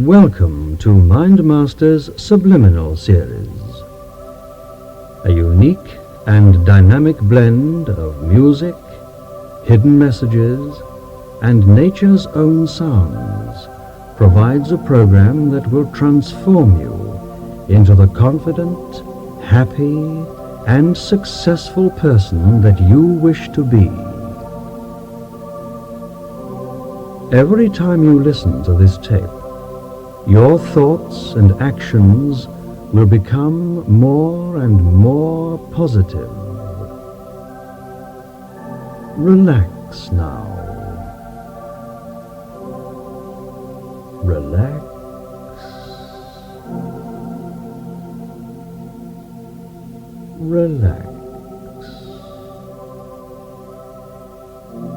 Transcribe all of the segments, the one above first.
Welcome to MindMaster's Subliminal series, a unique and dynamic blend of music, hidden messages, and nature's own sounds provides a program that will transform you into the confident, happy, and successful person that you wish to be. Every time you listen to this tape, your thoughts and actions will become more and more positive. Relax now. Relax. Relax.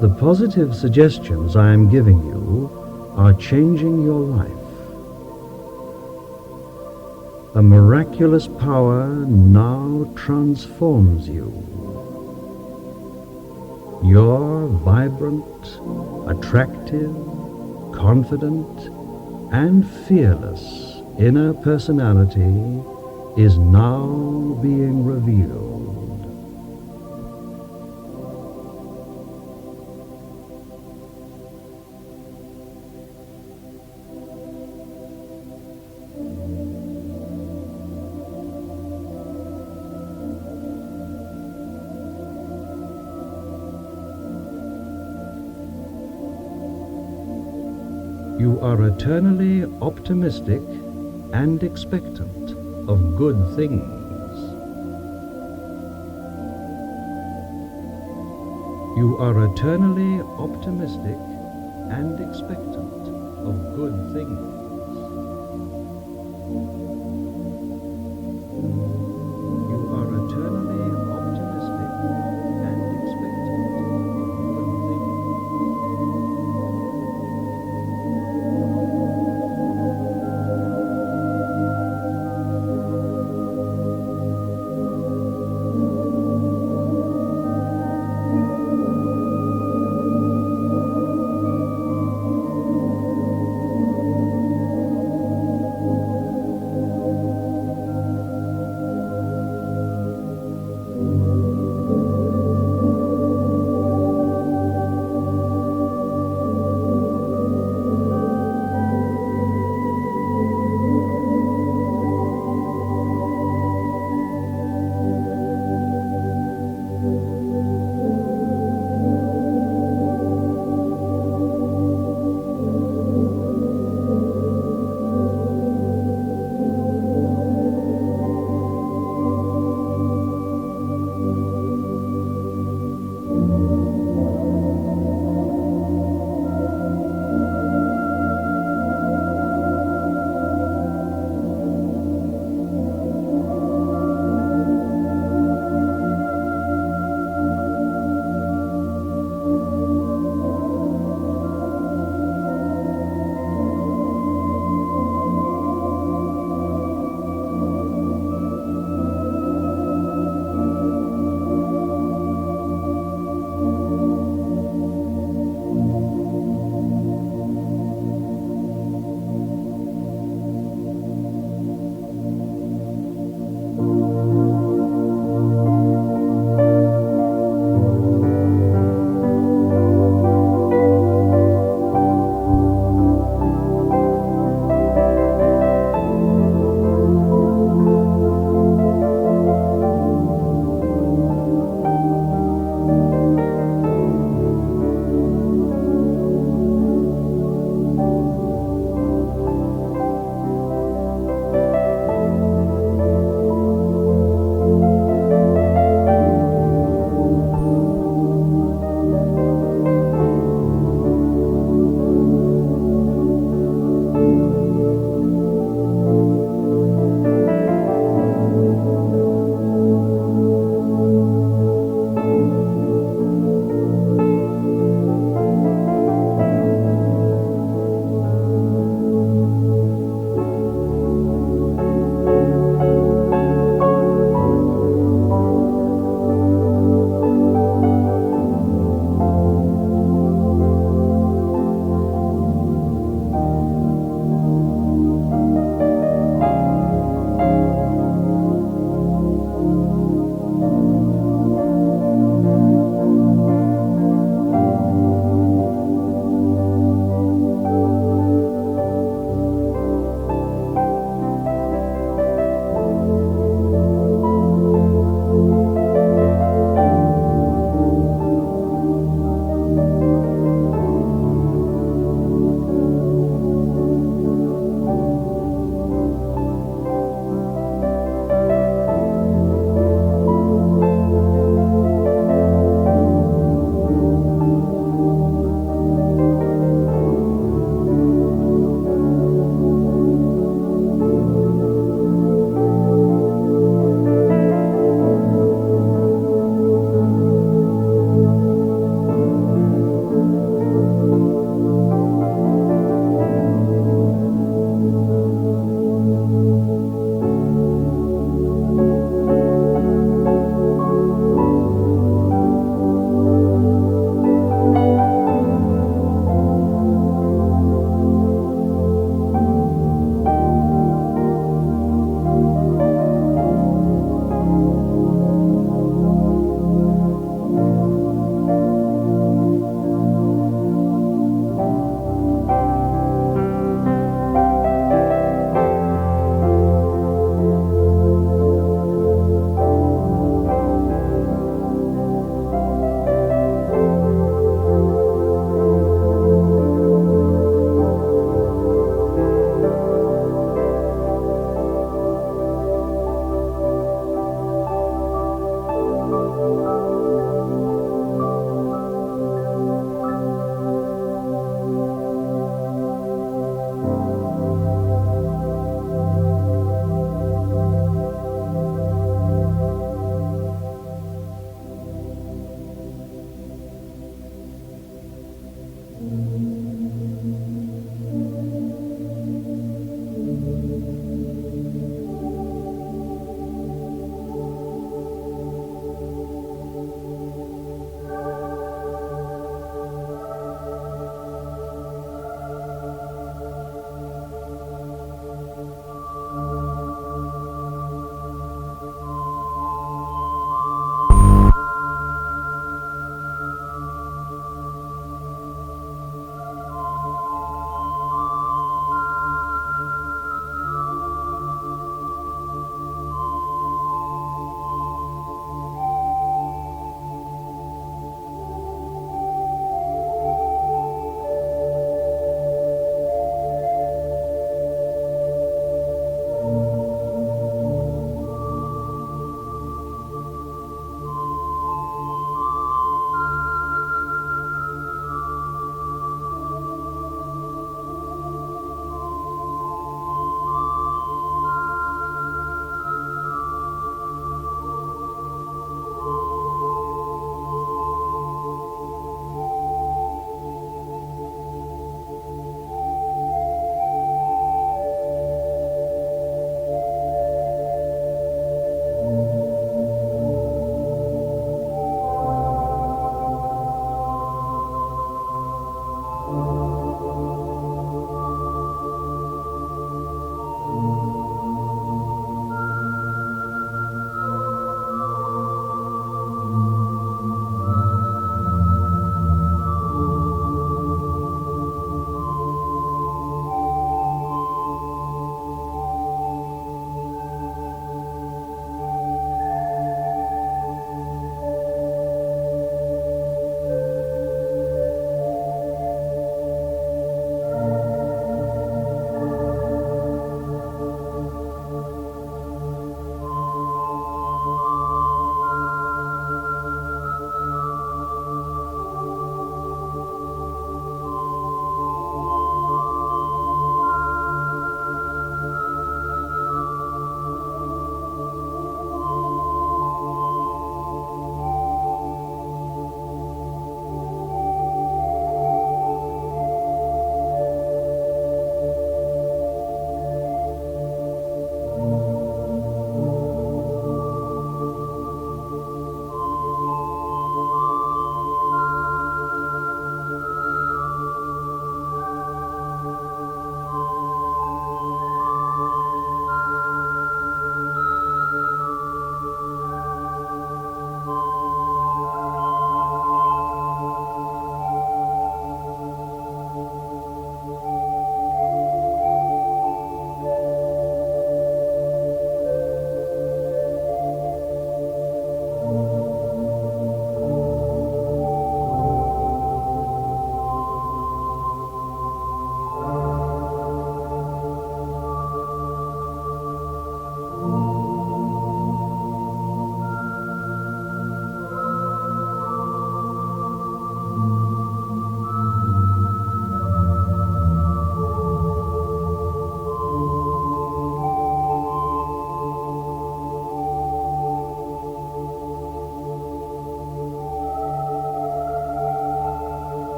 The positive suggestions I am giving you are changing your life. A miraculous power now transforms you. Your vibrant, attractive, confident, and fearless inner personality is now being revealed. You are eternally optimistic and expectant of good things. You are eternally optimistic and expectant of good things. You are eternally optimistic and expectant of good things.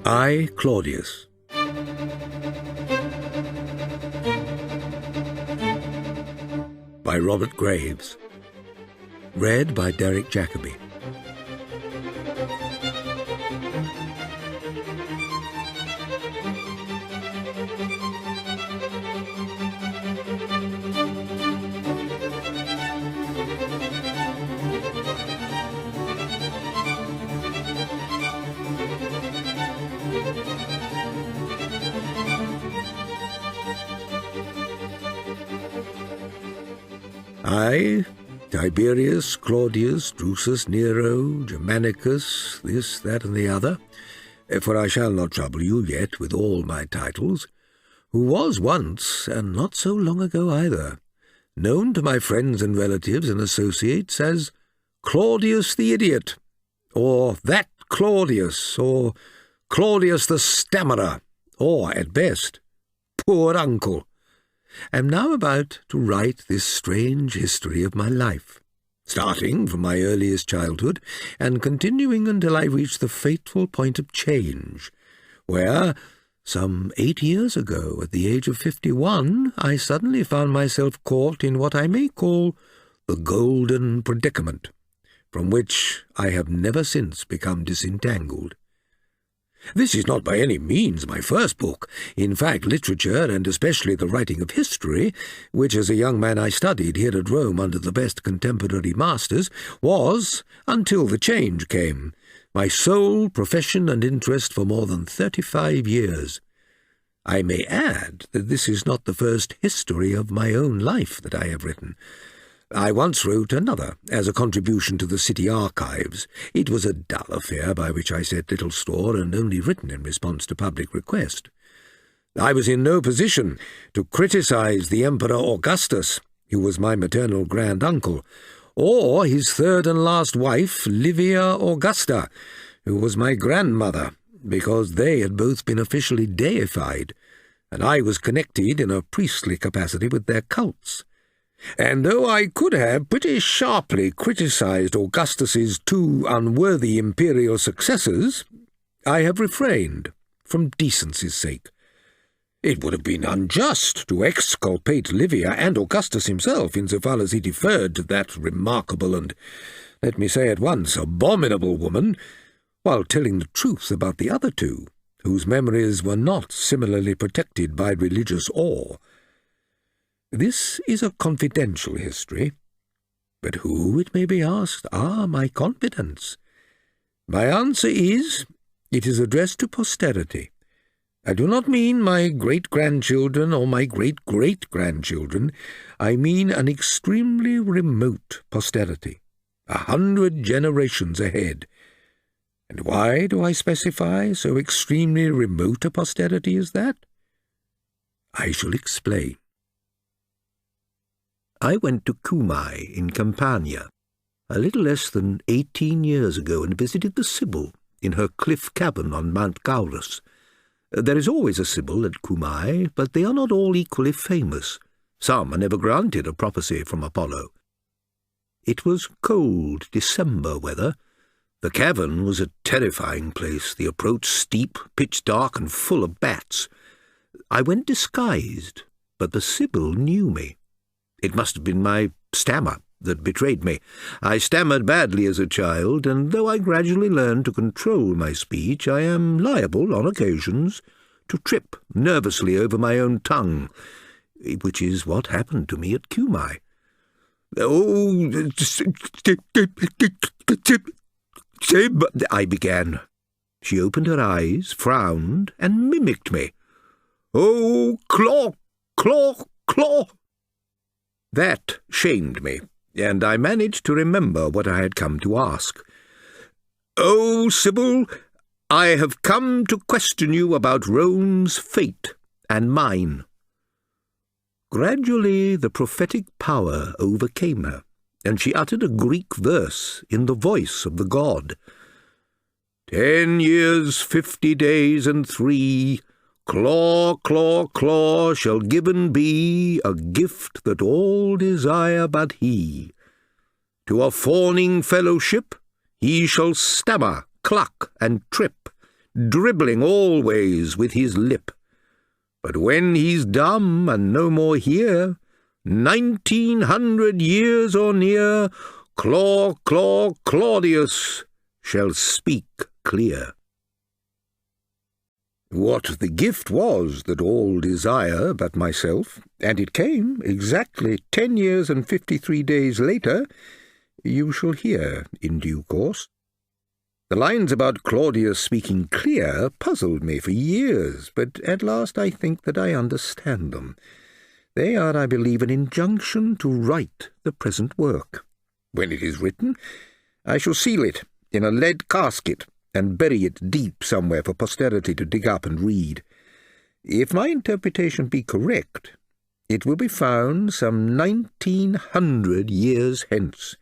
I, Claudius. By Robert Graves. Read by Derek Jacobi. I, Tiberius, Claudius, Drusus, Nero, Germanicus, this, that, and the other, for I shall not trouble you yet with all my titles, who was once, and not so long ago either, known to my friends and relatives and associates as Claudius the Idiot, or that Claudius, or Claudius the Stammerer, or, at best, Poor Uncle. am now about to write this strange history of my life, starting from my earliest childhood and continuing until I reach the fateful point of change, where, some 8 years ago, at the age of 51, I suddenly found myself caught in what I may call the golden predicament, from which I have never since become disentangled. This is not by any means my first book. In fact, literature, and especially the writing of history, which as a young man I studied here at Rome under the best contemporary masters, was, until the change came, my sole profession and interest for more than 35 years. I may add that this is not the first history of my own life that I have written. I once wrote another, as a contribution to the city archives. It was a dull affair by which I set little store, and only written in response to public request. I was in no position to criticize the Emperor Augustus, who was my maternal grand-uncle, or his third and last wife, Livia Augusta, who was my grandmother, because they had both been officially deified, and I was connected in a priestly capacity with their cults. And though I could have pretty sharply criticized Augustus's 2 unworthy imperial successors, I have refrained, from decency's sake. It would have been unjust to exculpate Livia and Augustus himself insofar as he deferred to that remarkable and, let me say at once, abominable woman, while telling the truth about the other 2, whose memories were not similarly protected by religious awe. This is a confidential history, but who, it may be asked, are my confidants? My answer is, it is addressed to posterity. I do not mean my great-grandchildren or my great-great-grandchildren. I mean an extremely remote posterity, 100 generations ahead. And why do I specify so extremely remote a posterity as that? I shall explain. I went to Cumae in Campania a little less than 18 years ago and visited the Sibyl in her cliff cabin on Mount Gaurus. There is always a Sibyl at Cumae, but they are not all equally famous. Some are never granted a prophecy from Apollo. It was cold December weather. The cavern was a terrifying place, the approach steep, pitch dark, and full of bats. I went disguised, but the Sibyl knew me. It must have been my stammer that betrayed me. I stammered badly as a child, and though I gradually learned to control my speech, I am liable, on occasions, to trip nervously over my own tongue, which is what happened to me at Cumae. "Oh, Sib," I began. She opened her eyes, frowned, and mimicked me. "Oh, claw, claw, claw." That shamed me, and I managed to remember what I had come to ask. "Oh, Sibyl, I have come to question you about Rome's fate and mine." Gradually the prophetic power overcame her, and she uttered a Greek verse in the voice of the god. 10 years, 50 days, and 3, claw, claw, claw, shall given be a gift that all desire but he. To a fawning fellowship he shall stammer, cluck, and trip, dribbling always with his lip. But when he's dumb and no more here, 1900 years or near, Claw, Claw, Claudius shall speak clear. What the gift was that all desire but myself, and it came exactly 10 years and 53 days later, you shall hear in due course. The lines about Claudius speaking clear puzzled me for years, but at last I think that I understand them. They are, I believe, an injunction to write the present work. When it is written, I shall seal it in a lead casket and bury it deep somewhere for posterity to dig up and read. If my interpretation be correct, it will be found some 1900 years hence,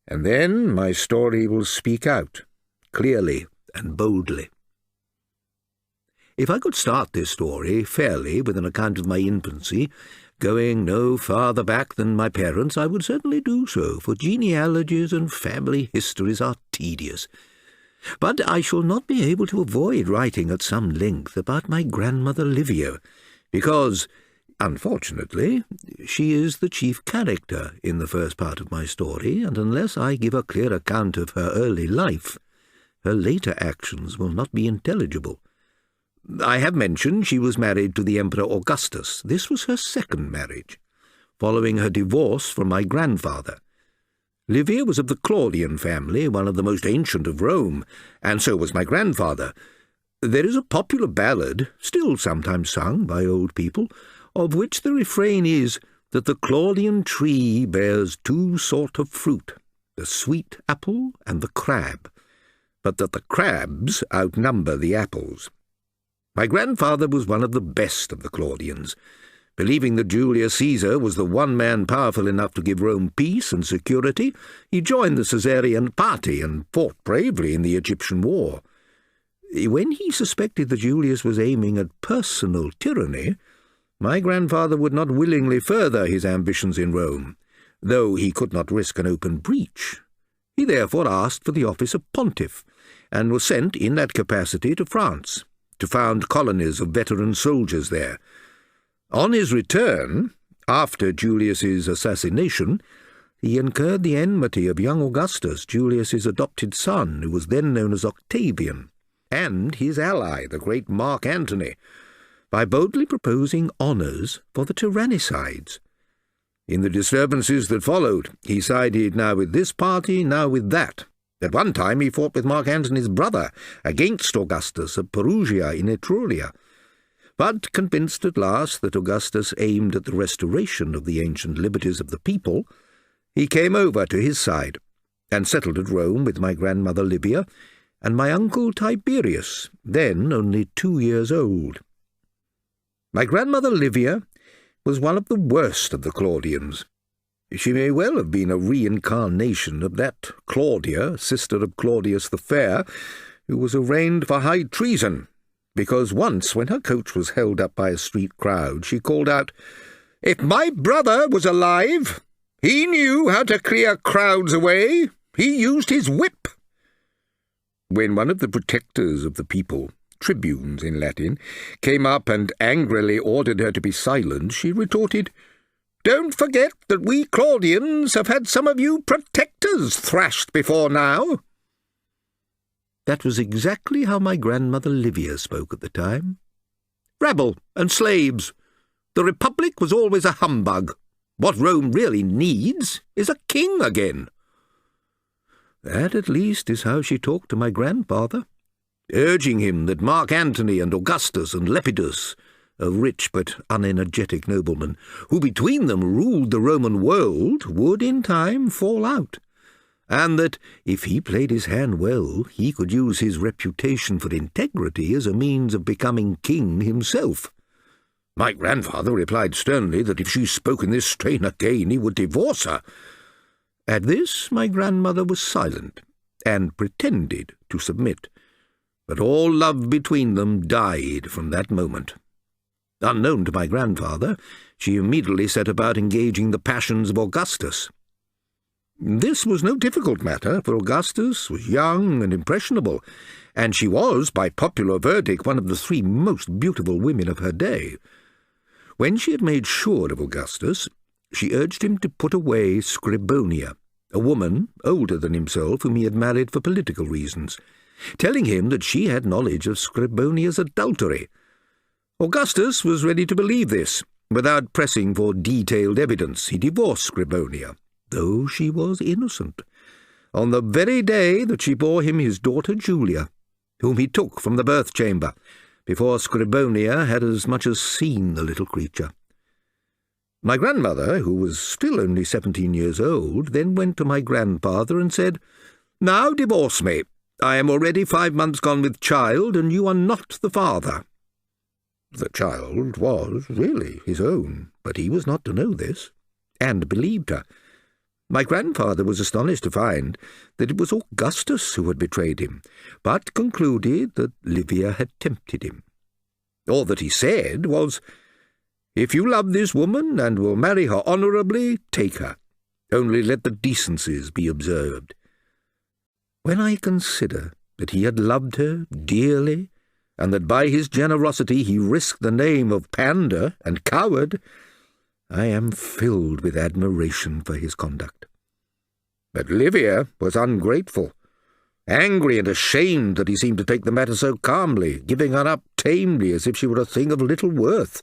and then my story will speak out, clearly and boldly. If I could start this story fairly with an account of my infancy, Going no farther back than my parents, I would certainly do so, for genealogies and family histories are tedious. But I shall not be able to avoid writing at some length about my grandmother Livia, because, unfortunately, she is the chief character in the first part of my story, and unless I give a clear account of her early life, her later actions will not be intelligible. I have mentioned she was married to the Emperor Augustus. This was her second marriage, following her divorce from my grandfather. Livia was of the Claudian family, one of the most ancient of Rome, and so was my grandfather. There is a popular ballad, still sometimes sung by old people, of which the refrain is that the Claudian tree bears two sort of fruit, the sweet apple and the crab, but that the crabs outnumber the apples. My grandfather was one of the best of the Claudians. Believing that Julius Caesar was the one man powerful enough to give Rome peace and security, he joined the Caesarian party and fought bravely in the Egyptian war. When he suspected that Julius was aiming at personal tyranny, my grandfather would not willingly further his ambitions in Rome, though he could not risk an open breach. He therefore asked for the office of pontiff, and was sent in that capacity to France, to found colonies of veteran soldiers there. On his return, after Julius's assassination, he incurred the enmity of young Augustus, Julius's adopted son, who was then known as Octavian, and his ally, the great Mark Antony, by boldly proposing honours for the tyrannicides. In the disturbances that followed, he sided now with this party, now with that. At one time he fought with Mark Antony's brother against Augustus at Perugia in Etruria, but convinced at last that Augustus aimed at the restoration of the ancient liberties of the people, he came over to his side and settled at Rome with my grandmother Livia and my uncle Tiberius, then only 2 years old. My grandmother Livia was one of the worst of the Claudians. She may well have been a reincarnation of that Claudia, sister of Claudius the Fair, who was arraigned for high treason, because once, when her coach was held up by a street crowd, she called out, "If my brother was alive, he knew how to clear crowds away. He used his whip." When one of the protectors of the people, tribunes in Latin, came up and angrily ordered her to be silent, she retorted, "Don't forget that we Claudians have had some of you protectors thrashed before now." That was exactly how my grandmother Livia spoke at the time. "Rabble and slaves. The Republic was always a humbug. What Rome really needs is a king again." That at least is how she talked to my grandfather, urging him that Mark Antony and Augustus and Lepidus, a rich but unenergetic nobleman, who between them ruled the Roman world, would in time fall out, and that, if he played his hand well, he could use his reputation for integrity as a means of becoming king himself. My grandfather replied sternly that if she spoke in this strain again, he would divorce her. At this my grandmother was silent, and pretended to submit, but all love between them died from that moment. Unknown to my grandfather, she immediately set about engaging the passions of Augustus. This was no difficult matter, for Augustus was young and impressionable, and she was, by popular verdict, one of the 3 most beautiful women of her day. When she had made sure of Augustus, she urged him to put away Scribonia, a woman older than himself whom he had married for political reasons, telling him that she had knowledge of Scribonia's adultery. Augustus was ready to believe this. Without pressing for detailed evidence, he divorced Scribonia, though she was innocent, on the very day that she bore him his daughter Julia, whom he took from the birth-chamber, before Scribonia had as much as seen the little creature. My grandmother, who was still only 17 years old, then went to my grandfather and said, "Now divorce me. I am already 5 months gone with child, and you are not the father." The child was really his own, but he was not to know this, and believed her. My grandfather was astonished to find that it was Augustus who had betrayed him, but concluded that Livia had tempted him. All that he said was, If you love this woman and will marry her honourably, take her. Only let the decencies be observed. When I consider that he had loved her dearly, and that by his generosity he risked the name of pander and coward, I am filled with admiration for his conduct. But Livia was ungrateful, angry and ashamed that he seemed to take the matter so calmly, giving her up tamely as if she were a thing of little worth.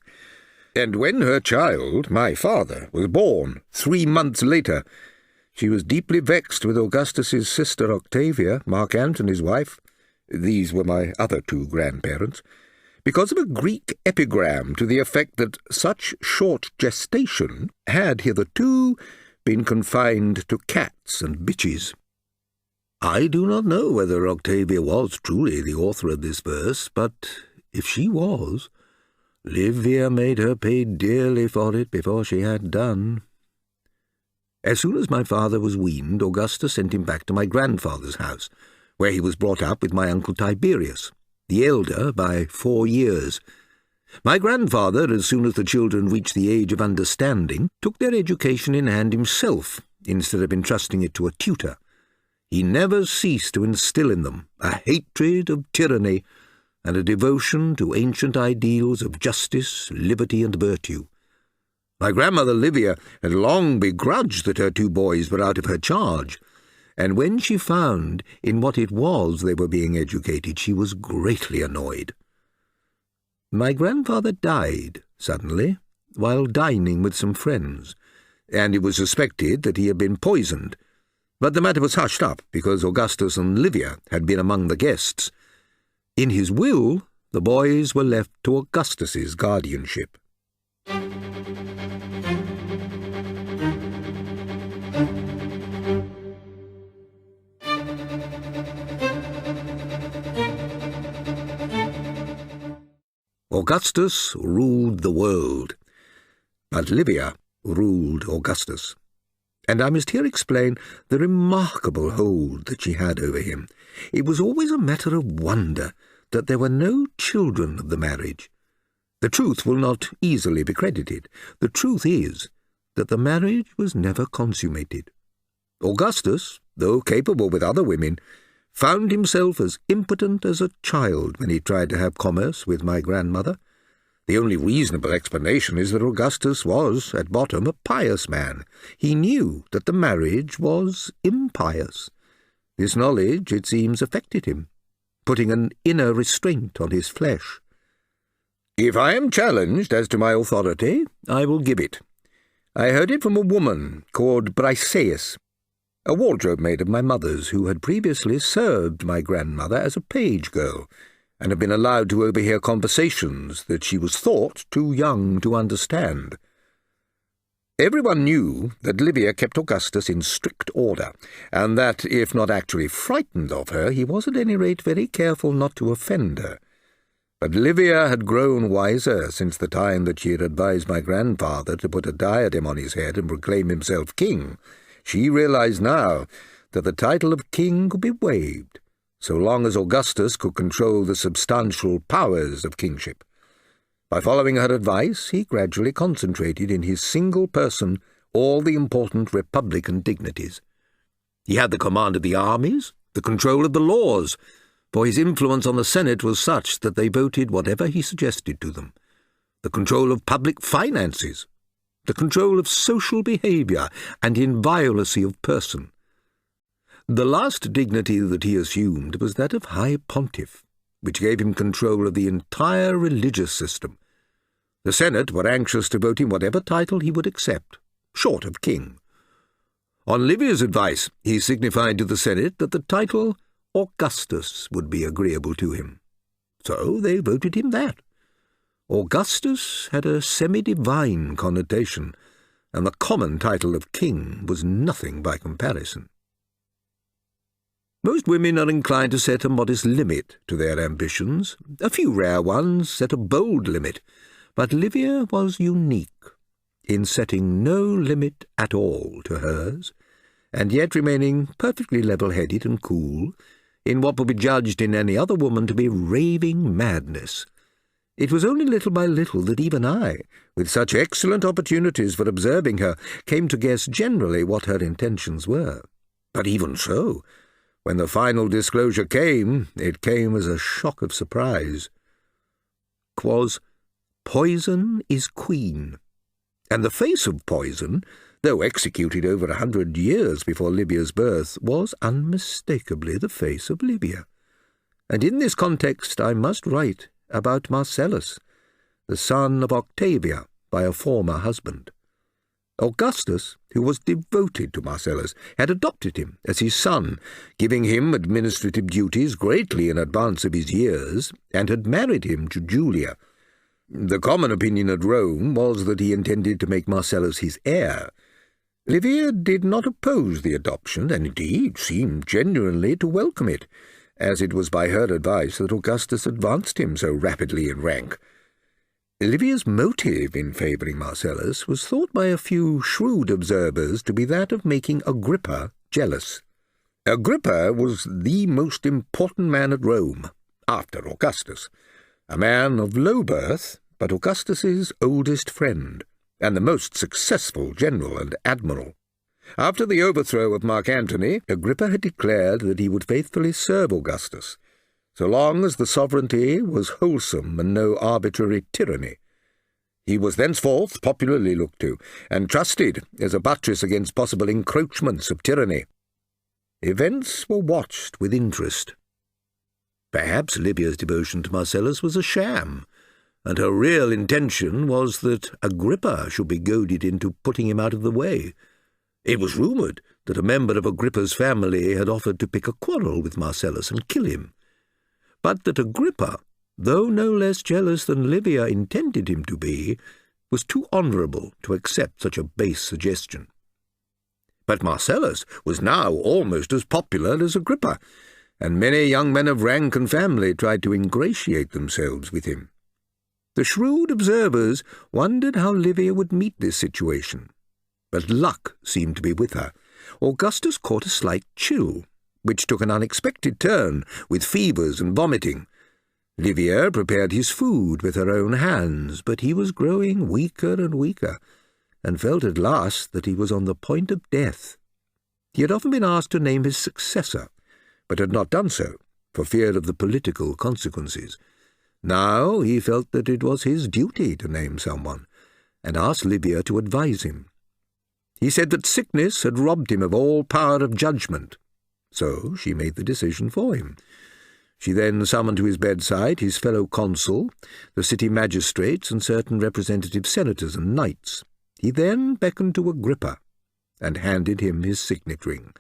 And when her child, my father, was born 3 months later, she was deeply vexed with Augustus's sister Octavia, Mark Antony's wife — these were my other 2 grandparents — because of a Greek epigram to the effect that such short gestation had hitherto been confined to cats and bitches. I do not know whether Octavia was truly the author of this verse, but if she was, Livia made her pay dearly for it before she had done. As soon as my father was weaned, Augustus sent him back to my grandfather's house, where he was brought up with my uncle Tiberius, the elder by 4 years. My grandfather, as soon as the children reached the age of understanding, took their education in hand himself, instead of entrusting it to a tutor. He never ceased to instill in them a hatred of tyranny and a devotion to ancient ideals of justice, liberty, and virtue. My grandmother Livia had long begrudged that her 2 boys were out of her charge, and when she found in what it was they were being educated, she was greatly annoyed. My grandfather died suddenly while dining with some friends, and it was suspected that he had been poisoned, but the matter was hushed up because Augustus and Livia had been among the guests. In his will, the boys were left to Augustus's guardianship. Augustus ruled the world, but Livia ruled Augustus. And I must here explain the remarkable hold that she had over him. It was always a matter of wonder that there were no children of the marriage. The truth will not easily be credited. The truth is that the marriage was never consummated. Augustus, though capable with other women, found himself as impotent as a child when he tried to have commerce with my grandmother. The only reasonable explanation is that Augustus was, at bottom, a pious man. He knew that the marriage was impious. This knowledge, it seems, affected him, putting an inner restraint on his flesh. If I am challenged as to my authority, I will give it. I heard it from a woman called Briseis, a wardrobe maid of my mother's, who had previously served my grandmother as a page girl, and had been allowed to overhear conversations that she was thought too young to understand. Everyone knew that Livia kept Augustus in strict order, and that, if not actually frightened of her, he was at any rate very careful not to offend her. But Livia had grown wiser since the time that she had advised my grandfather to put a diadem on his head and proclaim himself king. She realized now that the title of king could be waived, so long as Augustus could control the substantial powers of kingship. By following her advice, he gradually concentrated in his single person all the important republican dignities. He had the command of the armies, the control of the laws, for his influence on the Senate was such that they voted whatever he suggested to them, the control of public finances, the control of social behavior and inviolacy of person. The last dignity that he assumed was that of High Pontiff, which gave him control of the entire religious system. The Senate were anxious to vote him whatever title he would accept, short of king. On Livia's advice, he signified to the Senate that the title Augustus would be agreeable to him. So they voted him that. Augustus had a semi-divine connotation, and the common title of king was nothing by comparison. Most women are inclined to set a modest limit to their ambitions. A few rare ones set a bold limit, but Livia was unique in setting no limit at all to hers, and yet remaining perfectly level-headed and cool in what would be judged in any other woman to be raving madness. It was only little by little that even I, with such excellent opportunities for observing her, came to guess generally what her intentions were. But even so, when the final disclosure came, it came as a shock of surprise. 'Twas, "Poison is queen," and the face of poison, though executed over 100 years before Livia's birth, was unmistakably the face of Livia. And in this context I must write about Marcellus, the son of Octavia by a former husband. Augustus, who was devoted to Marcellus, had adopted him as his son, giving him administrative duties greatly in advance of his years, and had married him to Julia. The common opinion at Rome was that he intended to make Marcellus his heir. Livia did not oppose the adoption, and indeed seemed genuinely to welcome it, as it was by her advice that Augustus advanced him so rapidly in rank. Livia's motive in favouring Marcellus was thought by a few shrewd observers to be that of making Agrippa jealous. Agrippa was the most important man at Rome, after Augustus, a man of low birth, but Augustus's oldest friend, and the most successful general and admiral. After the overthrow of Mark Antony, Agrippa had declared that he would faithfully serve Augustus, so long as the sovereignty was wholesome and no arbitrary tyranny. He was thenceforth popularly looked to, and trusted as a buttress against possible encroachments of tyranny. Events were watched with interest. Perhaps Livia's devotion to Marcellus was a sham, and her real intention was that Agrippa should be goaded into putting him out of the way. It was rumoured that a member of Agrippa's family had offered to pick a quarrel with Marcellus and kill him, but that Agrippa, though no less jealous than Livia intended him to be, was too honourable to accept such a base suggestion. But Marcellus was now almost as popular as Agrippa, and many young men of rank and family tried to ingratiate themselves with him. The shrewd observers wondered how Livia would meet this situation, but luck seemed to be with her. Augustus caught a slight chill, which took an unexpected turn, with fevers and vomiting. Livia prepared his food with her own hands, but he was growing weaker and weaker, and felt at last that he was on the point of death. He had often been asked to name his successor, but had not done so, for fear of the political consequences. Now he felt that it was his duty to name someone, and asked Livia to advise him. He said that sickness had robbed him of all power of judgment, so she made the decision for him. She then summoned to his bedside his fellow consul, the city magistrates, and certain representative senators and knights. He then beckoned to Agrippa, and handed him his signet ring.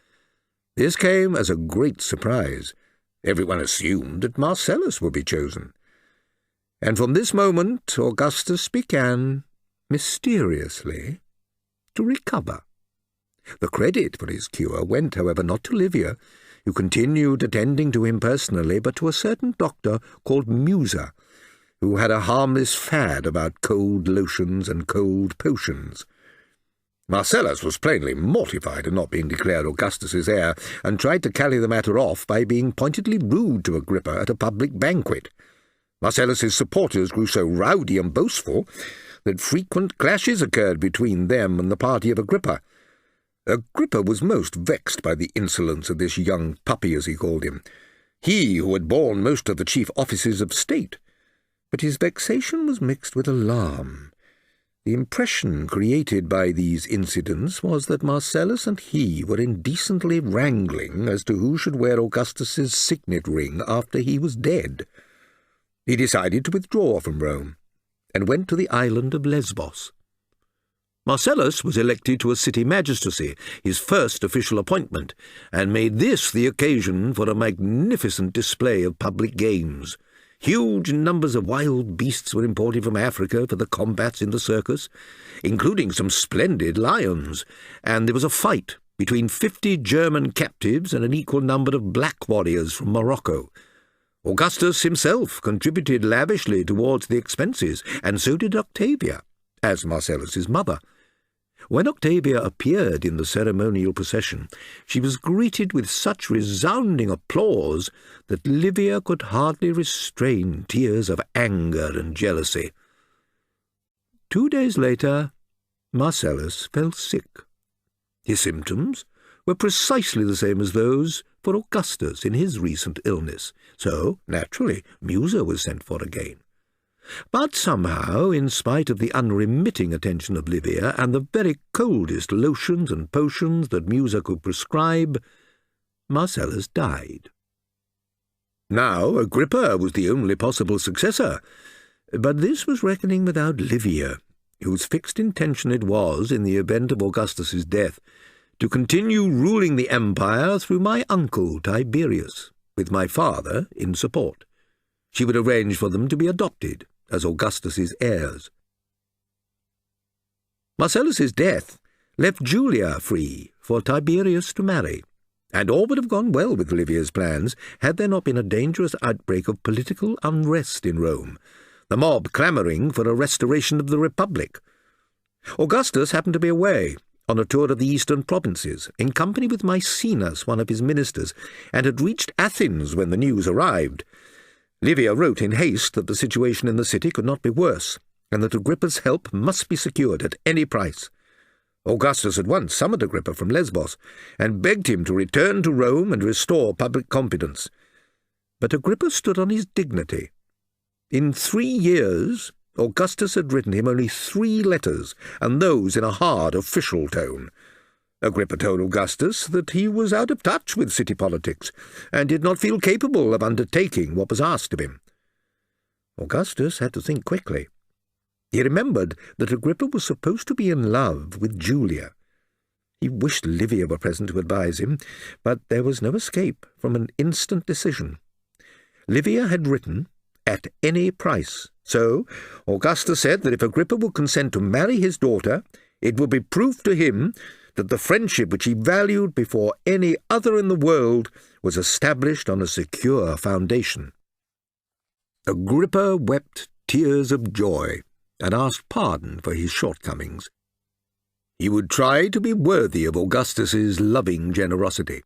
This came as a great surprise. Everyone assumed that Marcellus would be chosen. And from this moment Augustus began, mysteriously, to recover. The credit for his cure went, however, not to Livia, who continued attending to him personally, but to a certain doctor called Musa, who had a harmless fad about cold lotions and cold potions. Marcellus was plainly mortified at not being declared Augustus's heir, and tried to carry the matter off by being pointedly rude to Agrippa at a public banquet. Marcellus's supporters grew so rowdy and boastful that frequent clashes occurred between them and the party of Agrippa. Agrippa was most vexed by the insolence of this young puppy, as he called him, he who had borne most of the chief offices of state. But his vexation was mixed with alarm. The impression created by these incidents was that Marcellus and he were indecently wrangling as to who should wear Augustus's signet ring after he was dead. He decided to withdraw from Rome, and went to the island of Lesbos. Marcellus was elected to a city magistracy, his first official appointment, and made this the occasion for a magnificent display of public games. Huge numbers of wild beasts were imported from Africa for the combats in the circus, including some splendid lions, and there was a fight between 50 German captives and an equal number of black warriors from Morocco. Augustus himself contributed lavishly towards the expenses, and so did Octavia, as Marcellus's mother. When Octavia appeared in the ceremonial procession, she was greeted with such resounding applause that Livia could hardly restrain tears of anger and jealousy. 2 days later, Marcellus fell sick. His symptoms were precisely the same as those for Augustus in his recent illness, so, naturally, Musa was sent for again. But somehow, in spite of the unremitting attention of Livia and the very coldest lotions and potions that Musa could prescribe, Marcellus died. Now Agrippa was the only possible successor, but this was reckoning without Livia, whose fixed intention it was, in the event of Augustus's death, to continue ruling the empire through my uncle Tiberius, with my father in support. She would arrange for them to be adopted as Augustus's heirs. Marcellus's death left Julia free for Tiberius to marry, and all would have gone well with Livia's plans had there not been a dangerous outbreak of political unrest in Rome, the mob clamouring for a restoration of the Republic. Augustus happened to be away on a tour of the eastern provinces, in company with Maecenas, one of his ministers, and had reached Athens when the news arrived. Livia wrote in haste that the situation in the city could not be worse, and that Agrippa's help must be secured at any price. Augustus at once summoned Agrippa from Lesbos, and begged him to return to Rome and restore public confidence. But Agrippa stood on his dignity. In 3 years, Augustus had written him only 3 letters, and those in a hard official tone. Agrippa told Augustus that he was out of touch with city politics, and did not feel capable of undertaking what was asked of him. Augustus had to think quickly. He remembered that Agrippa was supposed to be in love with Julia. He wished Livia were present to advise him, but there was no escape from an instant decision. Livia had written, "at any price," so Augustus said that if Agrippa would consent to marry his daughter, it would be proof to him that the friendship which he valued before any other in the world was established on a secure foundation. Agrippa wept tears of joy and asked pardon for his shortcomings. He would try to be worthy of Augustus's loving generosity.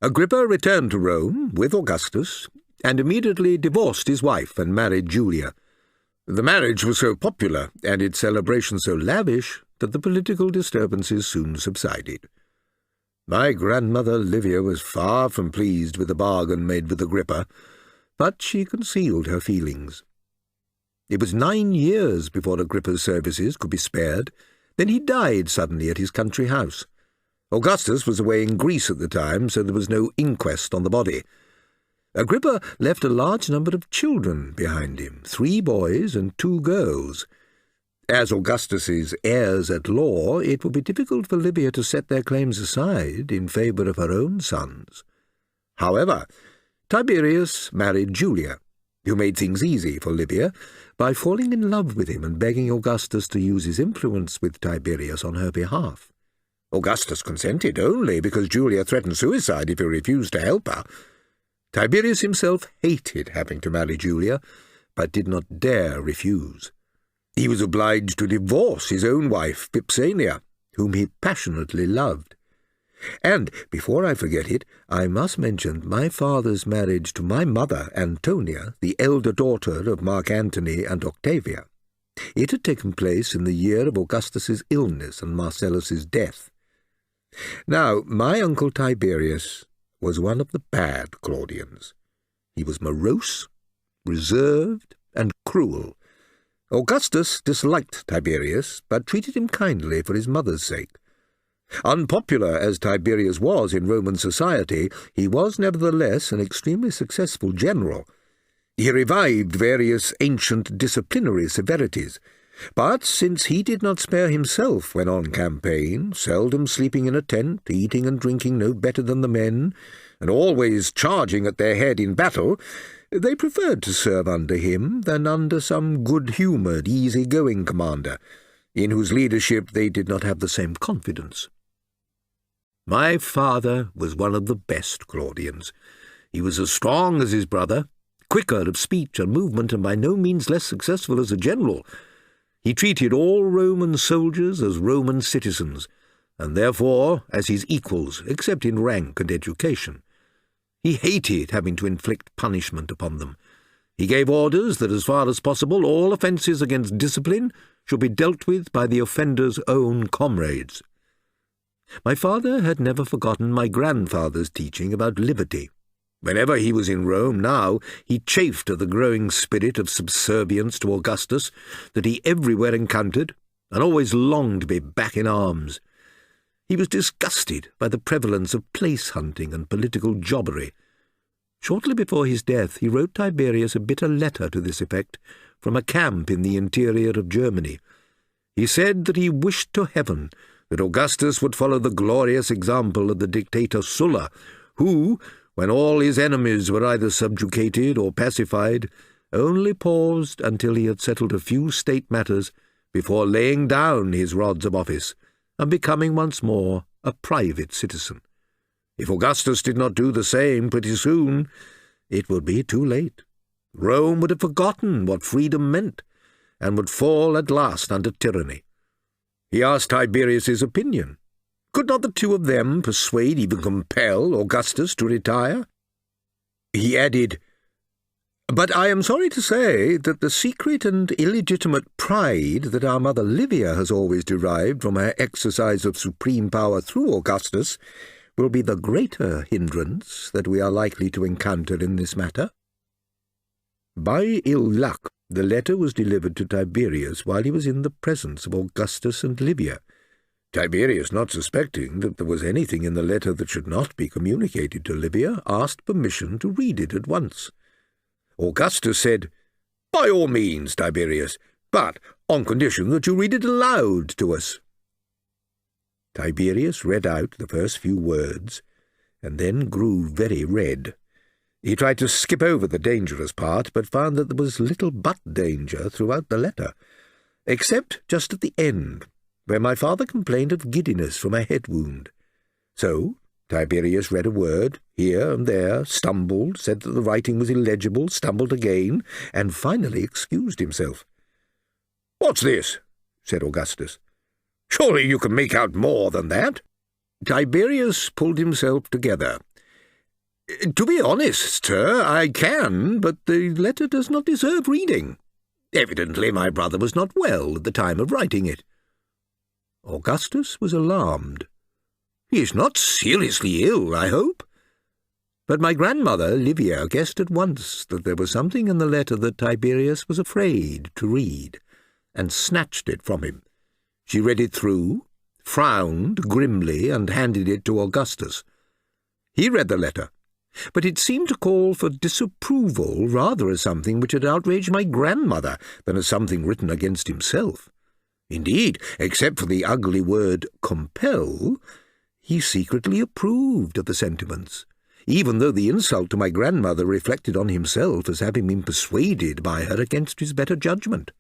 Agrippa returned to Rome with Augustus and immediately divorced his wife and married Julia. The marriage was so popular and its celebration so lavish that the political disturbances soon subsided. My grandmother Livia was far from pleased with the bargain made with Agrippa, but she concealed her feelings. It was 9 years before Agrippa's services could be spared. Then he died suddenly at his country house. Augustus was away in Greece at the time, so there was no inquest on the body. Agrippa left a large number of children behind him, 3 boys and 2 girls. As Augustus's heirs at law, it would be difficult for Livia to set their claims aside in favour of her own sons. However, Tiberius married Julia, who made things easy for Livia by falling in love with him and begging Augustus to use his influence with Tiberius on her behalf. Augustus consented only because Julia threatened suicide if he refused to help her. Tiberius himself hated having to marry Julia, but did not dare refuse. He was obliged to divorce his own wife, Vipsania, whom he passionately loved. And, before I forget it, I must mention my father's marriage to my mother, Antonia, the elder daughter of Mark Antony and Octavia. It had taken place in the year of Augustus's illness and Marcellus's death. Now, my uncle Tiberius was one of the bad Claudians. He was morose, reserved, and cruel. Augustus disliked Tiberius, but treated him kindly for his mother's sake. Unpopular as Tiberius was in Roman society, he was nevertheless an extremely successful general. He revived various ancient disciplinary severities, but since he did not spare himself when on campaign, seldom sleeping in a tent, eating and drinking no better than the men, and always charging at their head in battle, they preferred to serve under him than under some good-humoured, easy-going commander, in whose leadership they did not have the same confidence. My father was one of the best Claudians. He was as strong as his brother, quicker of speech and movement, and by no means less successful as a general. He treated all Roman soldiers as Roman citizens, and therefore as his equals, except in rank and education. He hated having to inflict punishment upon them. He gave orders that, as far as possible, all offences against discipline should be dealt with by the offender's own comrades. My father had never forgotten my grandfather's teaching about liberty. Whenever he was in Rome now, he chafed at the growing spirit of subservience to Augustus that he everywhere encountered, and always longed to be back in arms. He was disgusted by the prevalence of place-hunting and political jobbery. Shortly before his death, he wrote Tiberius a bitter letter to this effect from a camp in the interior of Germany. He said that he wished to heaven that Augustus would follow the glorious example of the dictator Sulla, who, when all his enemies were either subjugated or pacified, only paused until he had settled a few state matters before laying down his rods of office and becoming once more a private citizen. If Augustus did not do the same pretty soon, it would be too late. Rome would have forgotten what freedom meant, and would fall at last under tyranny. He asked Tiberius's opinion. Could not the two of them persuade, even compel, Augustus to retire? He added, "But I am sorry to say that the secret and illegitimate pride that our mother Livia has always derived from her exercise of supreme power through Augustus will be the greater hindrance that we are likely to encounter in this matter." By ill luck, the letter was delivered to Tiberius while he was in the presence of Augustus and Livia. Tiberius, not suspecting that there was anything in the letter that should not be communicated to Livia, asked permission to read it at once. Augustus said, "By all means, Tiberius, but on condition that you read it aloud to us." Tiberius read out the first few words, and then grew very red. He tried to skip over the dangerous part, but found that there was little but danger throughout the letter, except just at the end, where my father complained of giddiness from a head wound. So Tiberius read a word here and there, stumbled, said that the writing was illegible, stumbled again, and finally excused himself. "What's this?" said Augustus. "Surely you can make out more than that." Tiberius pulled himself together. "To be honest, sir, I can, but the letter does not deserve reading. Evidently my brother was not well at the time of writing it." Augustus was alarmed. "He is not seriously ill, I hope?" But my grandmother, Livia, guessed at once that there was something in the letter that Tiberius was afraid to read, and snatched it from him. She read it through, frowned grimly, and handed it to Augustus. He read the letter, but it seemed to call for disapproval rather as something which had outraged my grandmother than as something written against himself. Indeed, except for the ugly word compel, he secretly approved of the sentiments, even though the insult to my grandmother reflected on himself as having been persuaded by her against his better judgment.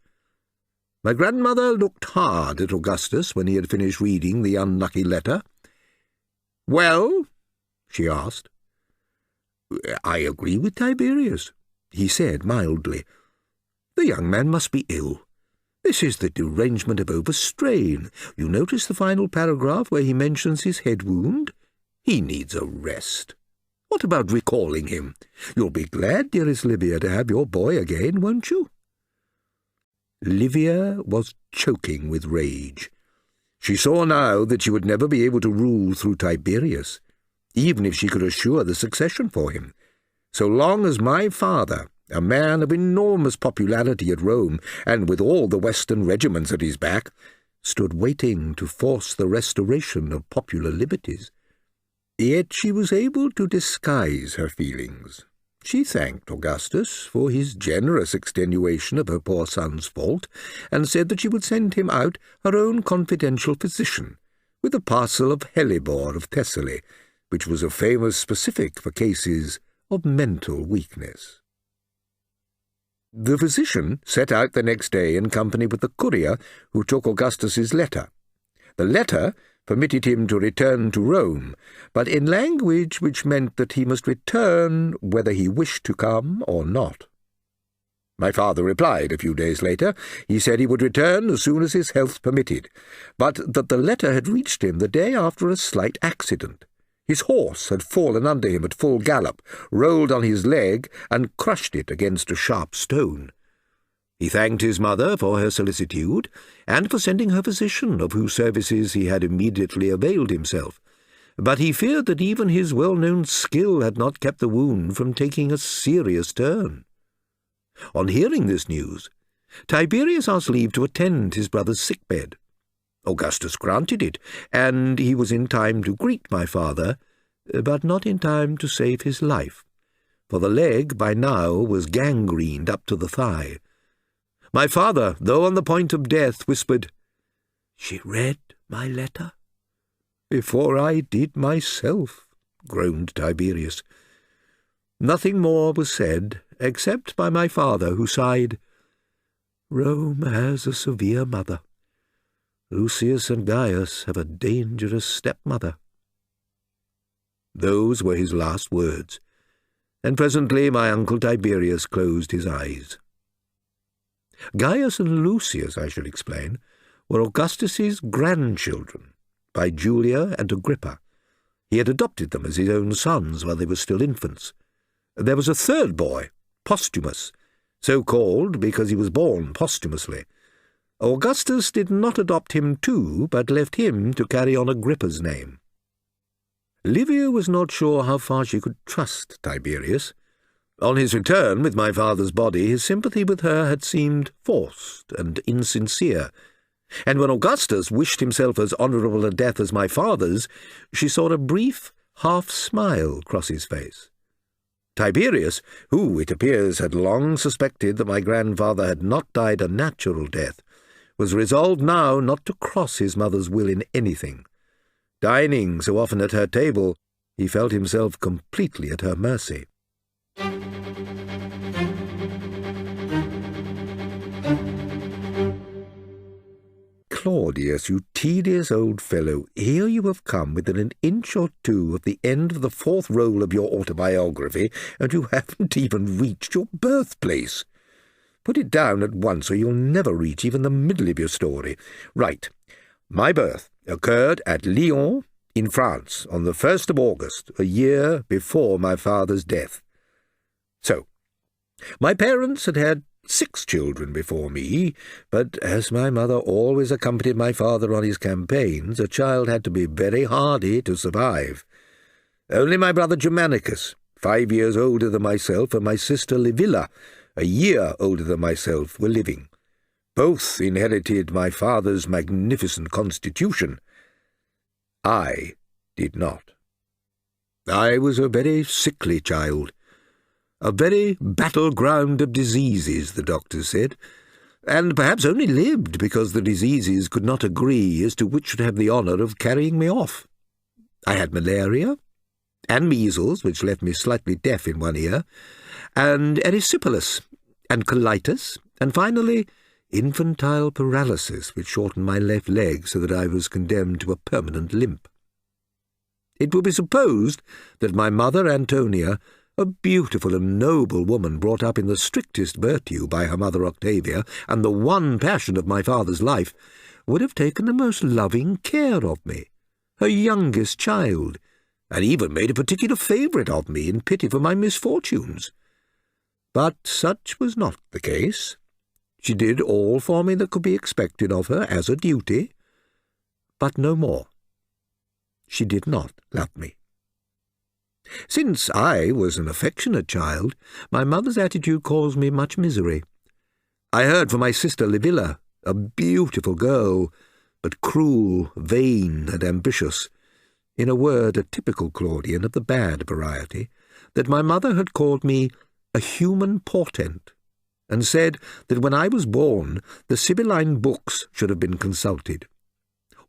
My grandmother looked hard at Augustus when he had finished reading the unlucky letter. "Well?" she asked. "I agree with Tiberius," he said mildly. "The young man must be ill. This is the derangement of overstrain. You notice the final paragraph where he mentions his head wound? He needs a rest. What about recalling him? You'll be glad, dearest Livia, to have your boy again, won't you?" Livia was choking with rage. She saw now that she would never be able to rule through Tiberius, even if she could assure the succession for him. So long as my father, a man of enormous popularity at Rome, and with all the Western regiments at his back, stood waiting to force the restoration of popular liberties. Yet she was able to disguise her feelings. She thanked Augustus for his generous extenuation of her poor son's fault, and said that she would send him out her own confidential physician, with a parcel of hellebore of Thessaly, which was a famous specific for cases of mental weakness. The physician set out the next day in company with the courier who took Augustus's letter. The letter permitted him to return to Rome, but in language which meant that he must return whether he wished to come or not. My father replied a few days later. He said he would return as soon as his health permitted, but that the letter had reached him the day after a slight accident. His horse had fallen under him at full gallop, rolled on his leg, and crushed it against a sharp stone. He thanked his mother for her solicitude, and for sending her physician, of whose services he had immediately availed himself. But he feared that even his well-known skill had not kept the wound from taking a serious turn. On hearing this news, Tiberius asked leave to attend his brother's sickbed. Augustus granted it, and he was in time to greet my father, but not in time to save his life, for the leg by now was gangrened up to the thigh. My father, though on the point of death, whispered, "She read my letter?" "Before I did myself," groaned Tiberius. Nothing more was said, except by my father, who sighed, "Rome has a severe mother. Lucius and Gaius have a dangerous stepmother." Those were his last words, and presently my uncle Tiberius closed his eyes. Gaius and Lucius, I should explain, were Augustus's grandchildren, by Julia and Agrippa. He had adopted them as his own sons while they were still infants. There was a third boy, Posthumus, so called because he was born posthumously. Augustus did not adopt him too, but left him to carry on Agrippa's name. Livia was not sure how far she could trust Tiberius. On his return with my father's body, his sympathy with her had seemed forced and insincere, and when Augustus wished himself as honourable a death as my father's, she saw a brief half-smile cross his face. Tiberius, who, it appears, had long suspected that my grandfather had not died a natural death, was resolved now not to cross his mother's will in anything. Dining so often at her table, he felt himself completely at her mercy. "Claudius, you tedious old fellow, here you have come within an inch or two of the end of the fourth roll of your autobiography, and you haven't even reached your birthplace. Put it down at once, or you'll never reach even the middle of your story. Right. My birth occurred at Lyon, in France, on the 1st of August, a year before my father's death. So, my parents had had 6 children before me, but as my mother always accompanied my father on his campaigns, a child had to be very hardy to survive. Only my brother Germanicus, 5 years older than myself, and my sister Livilla, a year older than myself, were living. Both inherited my father's magnificent constitution. I did not. I was a very sickly child, a very battleground of diseases, the doctors said, and perhaps only lived because the diseases could not agree as to which should have the honour of carrying me off. I had malaria, and measles, which left me slightly deaf in one ear, and erysipelas, and colitis, and finally infantile paralysis, which shortened my left leg so that I was condemned to a permanent limp. It will be supposed that my mother Antonia, a beautiful and noble woman brought up in the strictest virtue by her mother Octavia, and the one passion of my father's life, would have taken the most loving care of me, her youngest child, and even made a particular favourite of me in pity for my misfortunes. But such was not the case. She did all for me that could be expected of her as a duty, but no more. She did not love me. Since I was an affectionate child, my mother's attitude caused me much misery. I heard from my sister Livilla, a beautiful girl, but cruel, vain, and ambitious, in a word a typical Claudian of the bad variety, that my mother had called me a human portent, and said that when I was born the Sibylline books should have been consulted.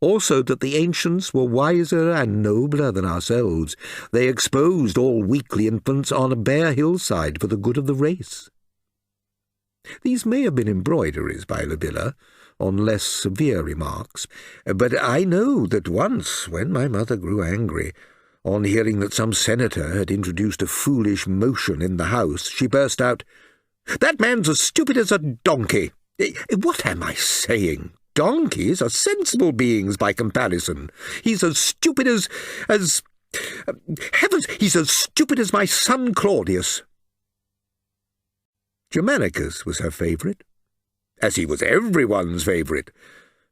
Also that the ancients were wiser and nobler than ourselves. They exposed all weakly infants on a bare hillside for the good of the race. These may have been embroideries by Livilla, on less severe remarks, but I know that once, when my mother grew angry, on hearing that some senator had introduced a foolish motion in the House, she burst out, That man's as stupid as a donkey. What am I saying? Donkeys are sensible beings by comparison. He's as stupid as... Heavens, he's as stupid as my son Claudius. Germanicus was her favourite, as he was everyone's favourite,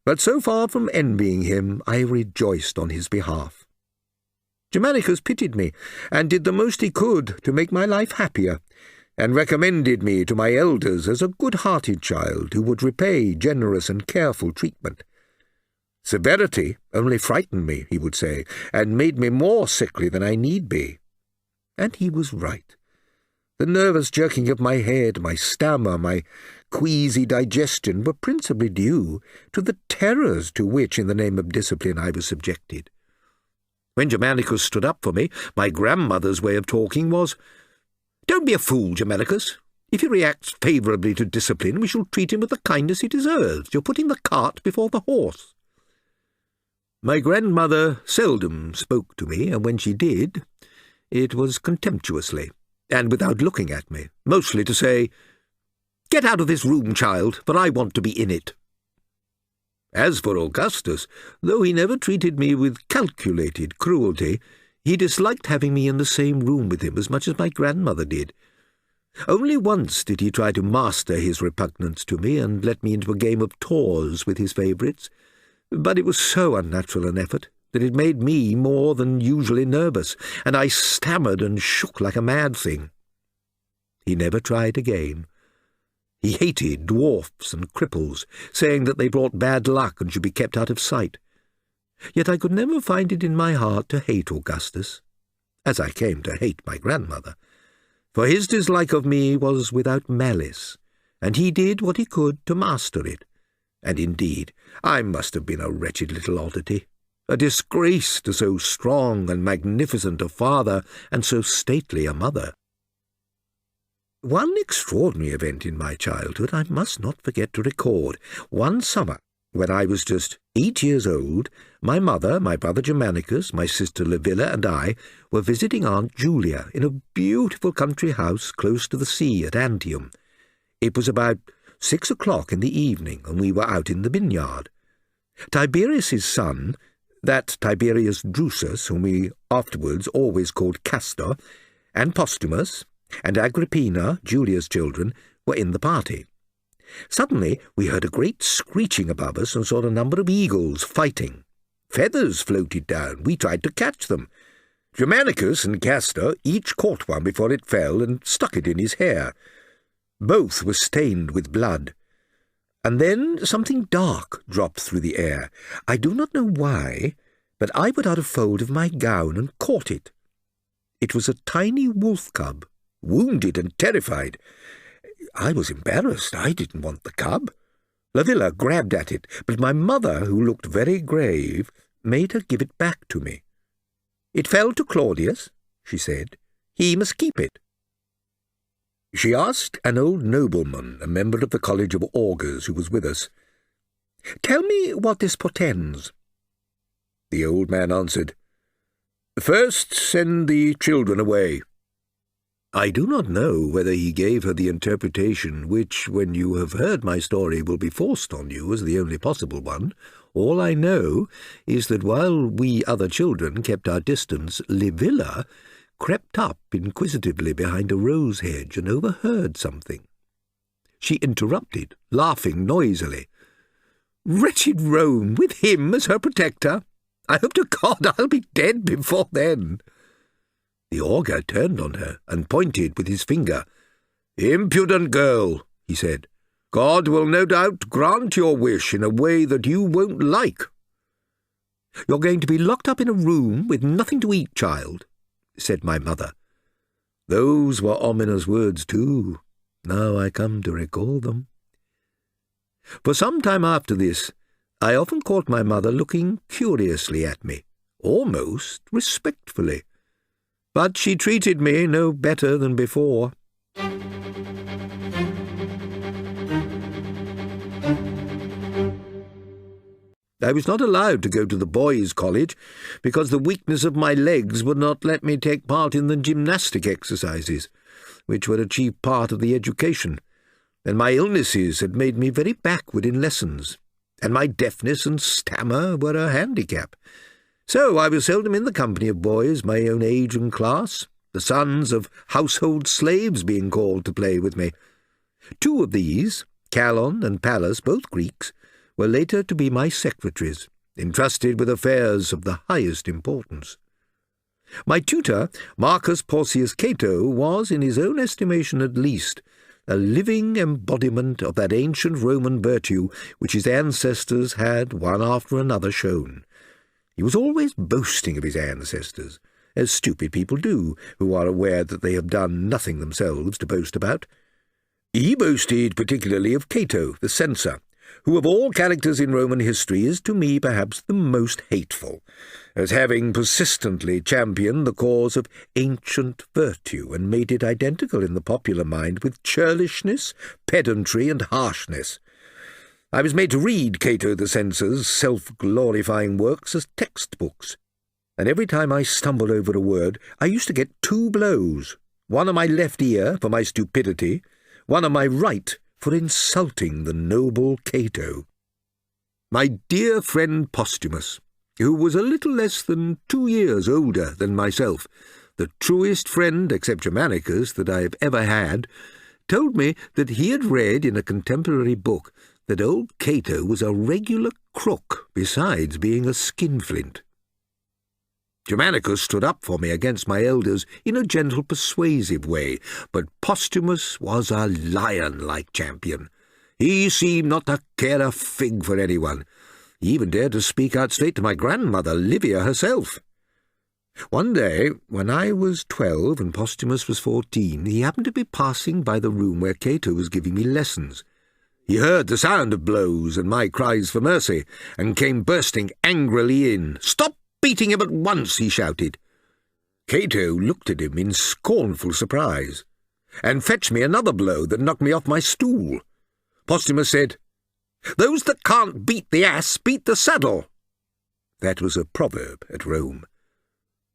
but so far from envying him, I rejoiced on his behalf. Germanicus pitied me, and did the most he could to make my life happier, and recommended me to my elders as a good-hearted child who would repay generous and careful treatment. Severity only frightened me, he would say, and made me more sickly than I need be. And he was right. The nervous jerking of my head, my stammer, my queasy digestion were principally due to the terrors to which, in the name of discipline, I was subjected. When Germanicus stood up for me, my grandmother's way of talking was, "Don't be a fool, Germanicus. If he reacts favourably to discipline, we shall treat him with the kindness he deserves. You're putting the cart before the horse." My grandmother seldom spoke to me, and when she did, it was contemptuously, and without looking at me, mostly to say, "Get out of this room, child, for I want to be in it." As for Augustus, though he never treated me with calculated cruelty, he disliked having me in the same room with him as much as my grandmother did. Only once did he try to master his repugnance to me and let me into a game of taws with his favourites, but it was so unnatural an effort that it made me more than usually nervous, and I stammered and shook like a mad thing. He never tried again. He hated dwarfs and cripples, saying that they brought bad luck and should be kept out of sight. Yet I could never find it in my heart to hate Augustus, as I came to hate my grandmother, for his dislike of me was without malice, and he did what he could to master it. And indeed, I must have been a wretched little oddity, a disgrace to so strong and magnificent a father and so stately a mother. One extraordinary event in my childhood I must not forget to record. One summer, when I was just 8 years old, my mother, my brother Germanicus, my sister Livilla, and I were visiting Aunt Julia in a beautiful country house close to the sea at Antium. It was about 6 o'clock in the evening, and we were out in the vineyard. Tiberius's son, that Tiberius Drusus, whom we afterwards always called Castor, and Postumus, and Agrippina, Julia's children, were in the party. Suddenly we heard a great screeching above us and saw a number of eagles fighting. Feathers floated down. We tried to catch them. Germanicus and Castor each caught one before it fell and stuck it in his hair. Both were stained with blood. And then something dark dropped through the air. I do not know why, but I put out a fold of my gown and caught it. It was a tiny wolf cub, wounded and terrified. I was embarrassed. I didn't want the cub. Livilla grabbed at it, but my mother, who looked very grave, made her give it back to me. "It fell to Claudius," she said. "He must keep it." She asked an old nobleman, a member of the College of Augurs, who was with us, "Tell me what this portends." The old man answered, "First send the children away." I do not know whether he gave her the interpretation which, when you have heard my story, will be forced on you as the only possible one. All I know is that while we other children kept our distance, Livilla crept up inquisitively behind a rose hedge and overheard something. She interrupted, laughing noisily. "Wretched Rome, with him as her protector! I hope to God I'll be dead before then." The augur turned on her and pointed with his finger. "Impudent girl," he said. "God will no doubt grant your wish in a way that you won't like." "You're going to be locked up in a room with nothing to eat, child," said my mother. Those were ominous words, too, now I come to recall them. For some time after this, I often caught my mother looking curiously at me, almost respectfully. But she treated me no better than before. I was not allowed to go to the boys' college because the weakness of my legs would not let me take part in the gymnastic exercises, which were a chief part of the education, and my illnesses had made me very backward in lessons, and my deafness and stammer were a handicap. So I was seldom in the company of boys my own age and class, the sons of household slaves being called to play with me. Two of these, Calon and Pallas, both Greeks, were later to be my secretaries, entrusted with affairs of the highest importance. My tutor, Marcus Porcius Cato, was, in his own estimation at least, a living embodiment of that ancient Roman virtue which his ancestors had one after another shown. He was always boasting of his ancestors, as stupid people do, who are aware that they have done nothing themselves to boast about. He boasted particularly of Cato, the censor, who of all characters in Roman history is to me perhaps the most hateful, as having persistently championed the cause of ancient virtue and made it identical in the popular mind with churlishness, pedantry, and harshness. I was made to read Cato the censor's self-glorifying works as textbooks, and every time I stumbled over a word I used to get 2 blows, one on my left ear for my stupidity, one on my right for insulting the noble Cato. My dear friend Posthumus, who was a little less than 2 years older than myself, the truest friend, except Germanicus, that I have ever had, told me that he had read in a contemporary book that old Cato was a regular crook, besides being a skinflint. Germanicus stood up for me against my elders in a gentle, persuasive way, but Posthumus was a lion-like champion. He seemed not to care a fig for anyone. He even dared to speak out straight to my grandmother, Livia herself. One day, when I was 12 and Posthumus was 14, he happened to be passing by the room where Cato was giving me lessons. He heard the sound of blows and my cries for mercy, and came bursting angrily in. "Stop beating him at once," he shouted. Cato looked at him in scornful surprise, and fetched me another blow that knocked me off my stool. Posthumus said, "Those that can't beat the ass beat the saddle." That was a proverb at Rome.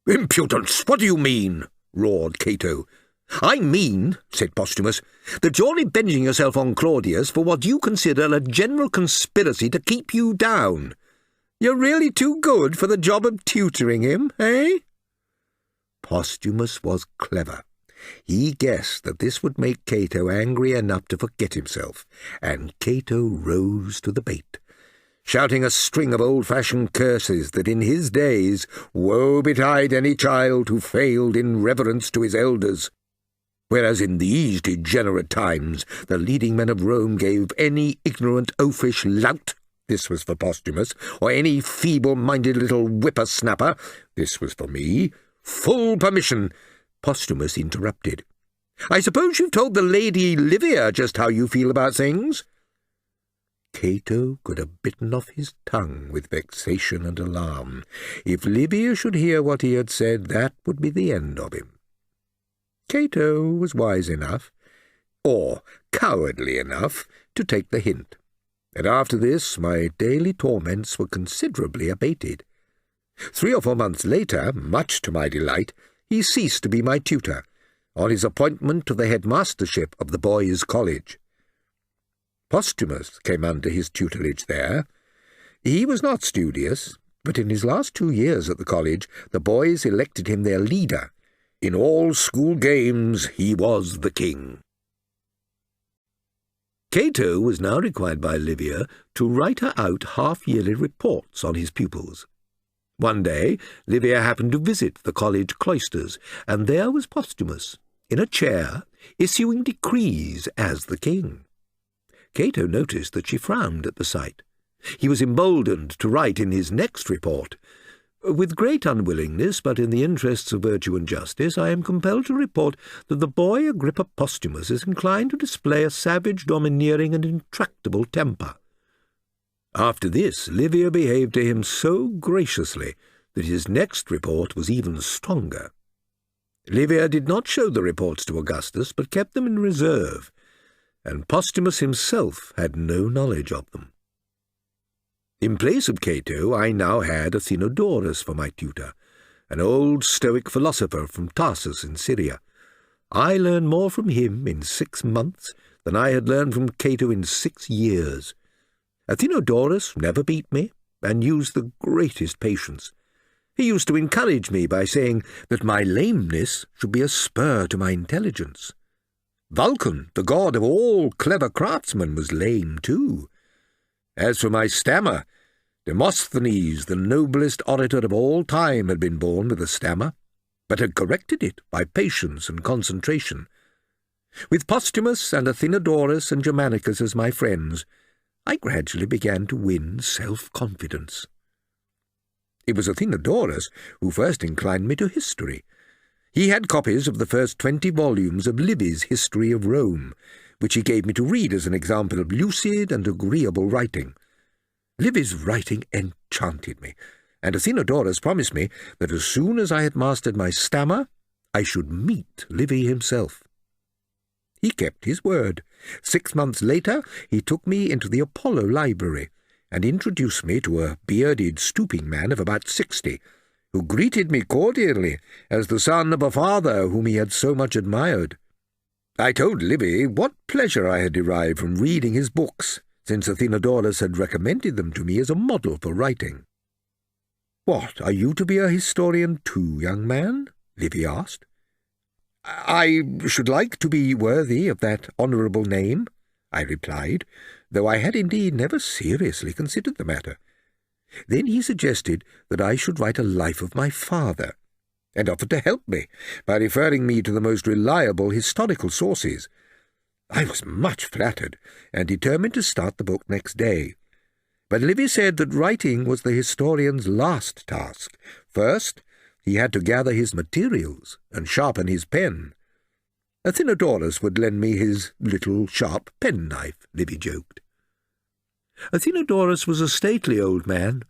"Impudence! What do you mean?" roared Cato. "I mean," said Posthumus, "that you're revenging yourself on Claudius for what you consider a general conspiracy to keep you down. You're really too good for the job of tutoring him, eh?" Posthumus was clever. He guessed that this would make Cato angry enough to forget himself, and Cato rose to the bait, shouting a string of old-fashioned curses that in his days woe betide any child who failed in reverence to his elders, whereas in these degenerate times the leading men of Rome gave any ignorant oafish lout, this was for Posthumus, or any feeble-minded little whipper-snapper, this was for me, full permission. Posthumus interrupted. "I suppose you've told the Lady Livia just how you feel about things?" Cato could have bitten off his tongue with vexation and alarm. If Livia should hear what he had said, that would be the end of him. Cato was wise enough, or cowardly enough, to take the hint, and after this my daily torments were considerably abated. 3 or 4 months later, much to my delight, he ceased to be my tutor, on his appointment to the headmastership of the boys' college. Posthumus came under his tutelage there. He was not studious, but in his last 2 years at the college the boys elected him their leader. In all school games he was the king. Cato was now required by Livia to write her out half-yearly reports on his pupils. One day Livia happened to visit the college cloisters, and there was Posthumus, in a chair, issuing decrees as the king. Cato noticed that she frowned at the sight. He was emboldened to write in his next report, "With great unwillingness, but in the interests of virtue and justice, I am compelled to report that the boy Agrippa Posthumus is inclined to display a savage, domineering, and intractable temper." After this, Livia behaved to him so graciously that his next report was even stronger. Livia did not show the reports to Augustus, but kept them in reserve, and Posthumus himself had no knowledge of them. In place of Cato, I now had Athenodorus for my tutor, an old Stoic philosopher from Tarsus in Syria. I learned more from him in 6 months than I had learned from Cato in 6 years. Athenodorus never beat me, and used the greatest patience. He used to encourage me by saying that my lameness should be a spur to my intelligence. Vulcan, the god of all clever craftsmen, was lame too. As for my stammer, Demosthenes, the noblest orator of all time, had been born with a stammer, but had corrected it by patience and concentration. With Posthumus and Athenodorus and Germanicus as my friends, I gradually began to win self-confidence. It was Athenodorus who first inclined me to history. He had copies of the first 20 volumes of Livy's History of Rome, which he gave me to read as an example of lucid and agreeable writing. Livy's writing enchanted me, and Athenodorus promised me that as soon as I had mastered my stammer, I should meet Livy himself. He kept his word. 6 months later, he took me into the Apollo Library and introduced me to a bearded, stooping man of about 60, who greeted me cordially as the son of a father whom he had so much admired. I told Livy what pleasure I had derived from reading his books, since Athenodorus had recommended them to me as a model for writing. "What, are you to be a historian too, young man?" Livy asked. "I should like to be worthy of that honourable name," I replied, though I had indeed never seriously considered the matter. Then he suggested that I should write a life of my father, and offered to help me by referring me to the most reliable historical sources. I was much flattered, and determined to start the book next day. But Livy said that writing was the historian's last task. First, he had to gather his materials and sharpen his pen. Athenodorus would lend me his little sharp penknife, Livy joked. Athenodorus was a stately old man,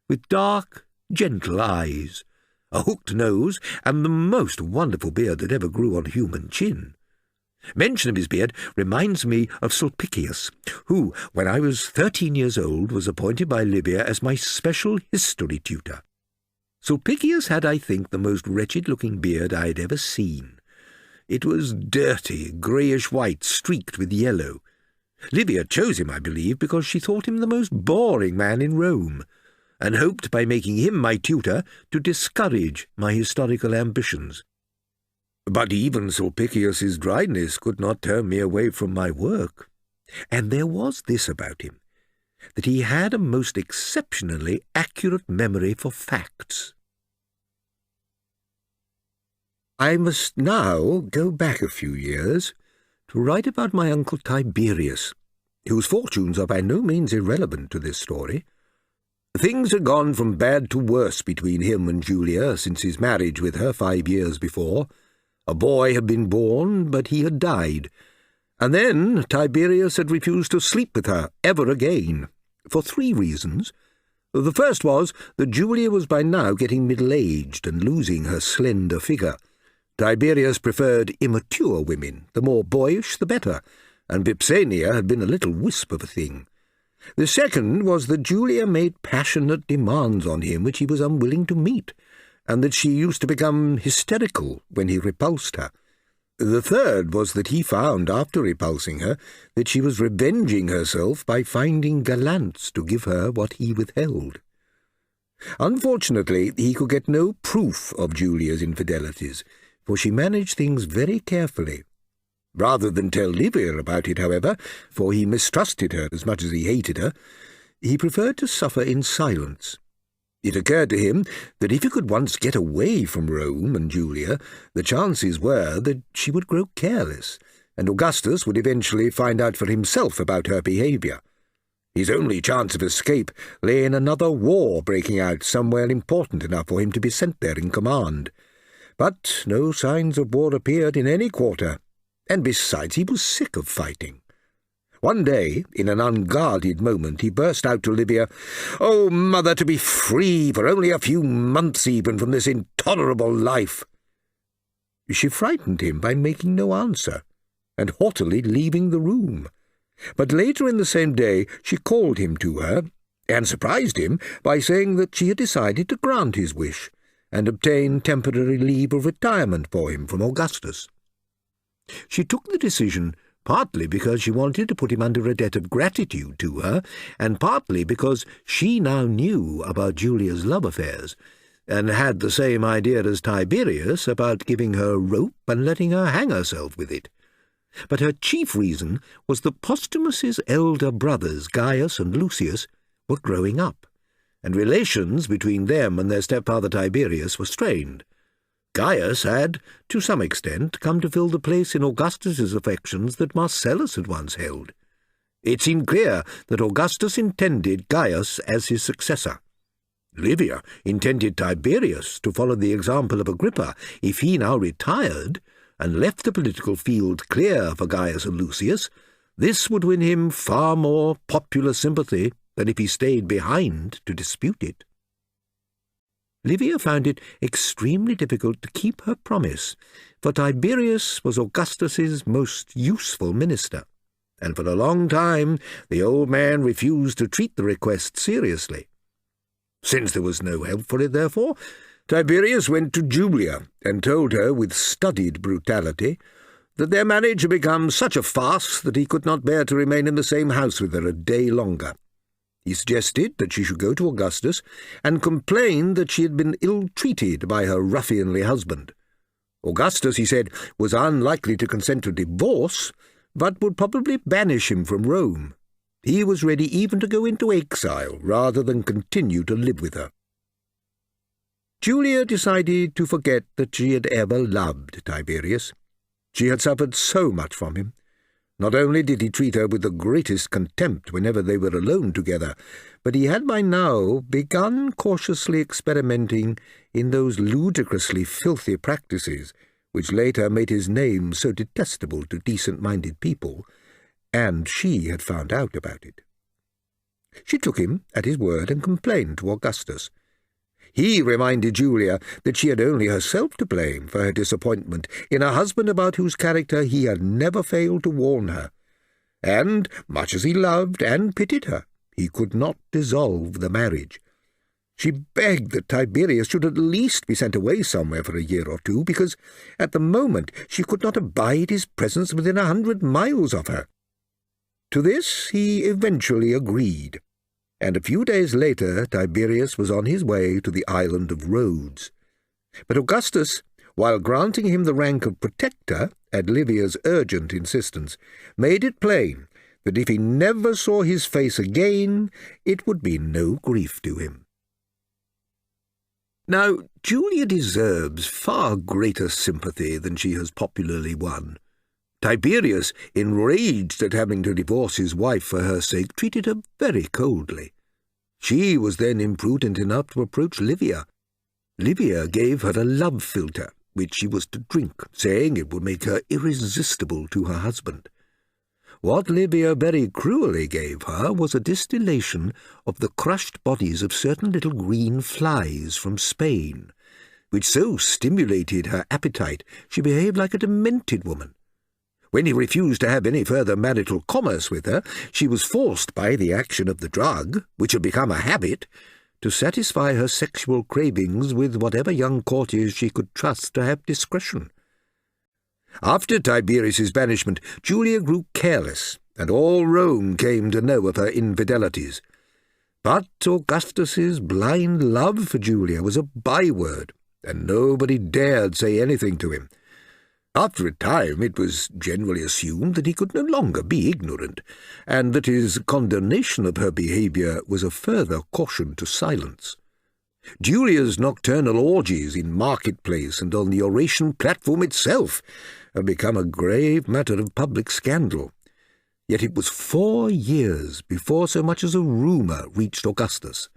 with dark, gentle eyes, a hooked nose, and the most wonderful beard that ever grew on a human chin. Mention of his beard reminds me of Sulpicius, who, when I was 13 years old, was appointed by Livia as my special history tutor. Sulpicius had, I think, the most wretched-looking beard I had ever seen. It was dirty, greyish-white, streaked with yellow. Livia chose him, I believe, because she thought him the most boring man in Rome, and hoped by making him my tutor to discourage my historical ambitions. But even Sulpicius's dryness could not turn me away from my work. And there was this about him, that he had a most exceptionally accurate memory for facts. I must now go back a few years to write about my uncle Tiberius, whose fortunes are by no means irrelevant to this story. Things had gone from bad to worse between him and Julia since his marriage with her 5 years before. A boy had been born, but he had died, and then Tiberius had refused to sleep with her ever again, for 3 reasons. The first was that Julia was by now getting middle-aged and losing her slender figure. Tiberius preferred immature women, the more boyish the better, and Vipsania had been a little wisp of a thing. The second was that Julia made passionate demands on him which he was unwilling to meet, and that she used to become hysterical when he repulsed her. The third was that he found, after repulsing her, that she was revenging herself by finding gallants to give her what he withheld. Unfortunately, he could get no proof of Julia's infidelities, for she managed things very carefully. Rather than tell Livia about it, however, for he mistrusted her as much as he hated her, he preferred to suffer in silence. It occurred to him that if he could once get away from Rome and Julia, the chances were that she would grow careless, and Augustus would eventually find out for himself about her behaviour. His only chance of escape lay in another war breaking out somewhere important enough for him to be sent there in command. But no signs of war appeared in any quarter, and besides he was sick of fighting. One day, in an unguarded moment, he burst out to Livia, "Oh, mother, to be free for only a few months even from this intolerable life!" She frightened him by making no answer, and haughtily leaving the room. But later in the same day she called him to her, and surprised him by saying that she had decided to grant his wish, and obtain temporary leave of retirement for him from Augustus. She took the decision partly because she wanted to put him under a debt of gratitude to her, and partly because she now knew about Julia's love affairs, and had the same idea as Tiberius about giving her rope and letting her hang herself with it. But her chief reason was that Postumus's elder brothers, Gaius and Lucius, were growing up, and relations between them and their stepfather Tiberius were strained. Gaius had, to some extent, come to fill the place in Augustus's affections that Marcellus had once held. It seemed clear that Augustus intended Gaius as his successor. Livia intended Tiberius to follow the example of Agrippa if he now retired and left the political field clear for Gaius and Lucius. This would win him far more popular sympathy than if he stayed behind to dispute it. Livia found it extremely difficult to keep her promise, for Tiberius was Augustus's most useful minister, and for a long time the old man refused to treat the request seriously. Since there was no help for it, therefore, Tiberius went to Julia and told her with studied brutality that their marriage had become such a farce that he could not bear to remain in the same house with her a day longer. He suggested that she should go to Augustus and complain that she had been ill-treated by her ruffianly husband. Augustus, he said, was unlikely to consent to divorce, but would probably banish him from Rome. He was ready even to go into exile rather than continue to live with her. Julia decided to forget that she had ever loved Tiberius. She had suffered so much from him. Not only did he treat her with the greatest contempt whenever they were alone together, but he had by now begun cautiously experimenting in those ludicrously filthy practices which later made his name so detestable to decent-minded people, and she had found out about it. She took him at his word and complained to Augustus. He reminded Julia that she had only herself to blame for her disappointment in a husband about whose character he had never failed to warn her, and, much as he loved and pitied her, he could not dissolve the marriage. She begged that Tiberius should at least be sent away somewhere for a year or two, because at the moment she could not abide his presence within 100 miles of her. To this he eventually agreed, and a few days later Tiberius was on his way to the island of Rhodes. But Augustus, while granting him the rank of protector at Livia's urgent insistence, made it plain that if he never saw his face again, it would be no grief to him. Now, Julia deserves far greater sympathy than she has popularly won. Tiberius, enraged at having to divorce his wife for her sake, treated her very coldly. She was then imprudent enough to approach Livia. Livia gave her a love philtre, which she was to drink, saying it would make her irresistible to her husband. What Livia very cruelly gave her was a distillation of the crushed bodies of certain little green flies from Spain, which so stimulated her appetite she behaved like a demented woman. When he refused to have any further marital commerce with her, she was forced by the action of the drug, which had become a habit, to satisfy her sexual cravings with whatever young courtiers she could trust to have discretion. After Tiberius's banishment, Julia grew careless, and all Rome came to know of her infidelities. But Augustus's blind love for Julia was a byword, and nobody dared say anything to him. After a time it was generally assumed that he could no longer be ignorant, and that his condemnation of her behaviour was a further caution to silence. Julia's nocturnal orgies in market-place and on the oration platform itself had become a grave matter of public scandal. Yet it was 4 years before so much as a rumour reached Augustus.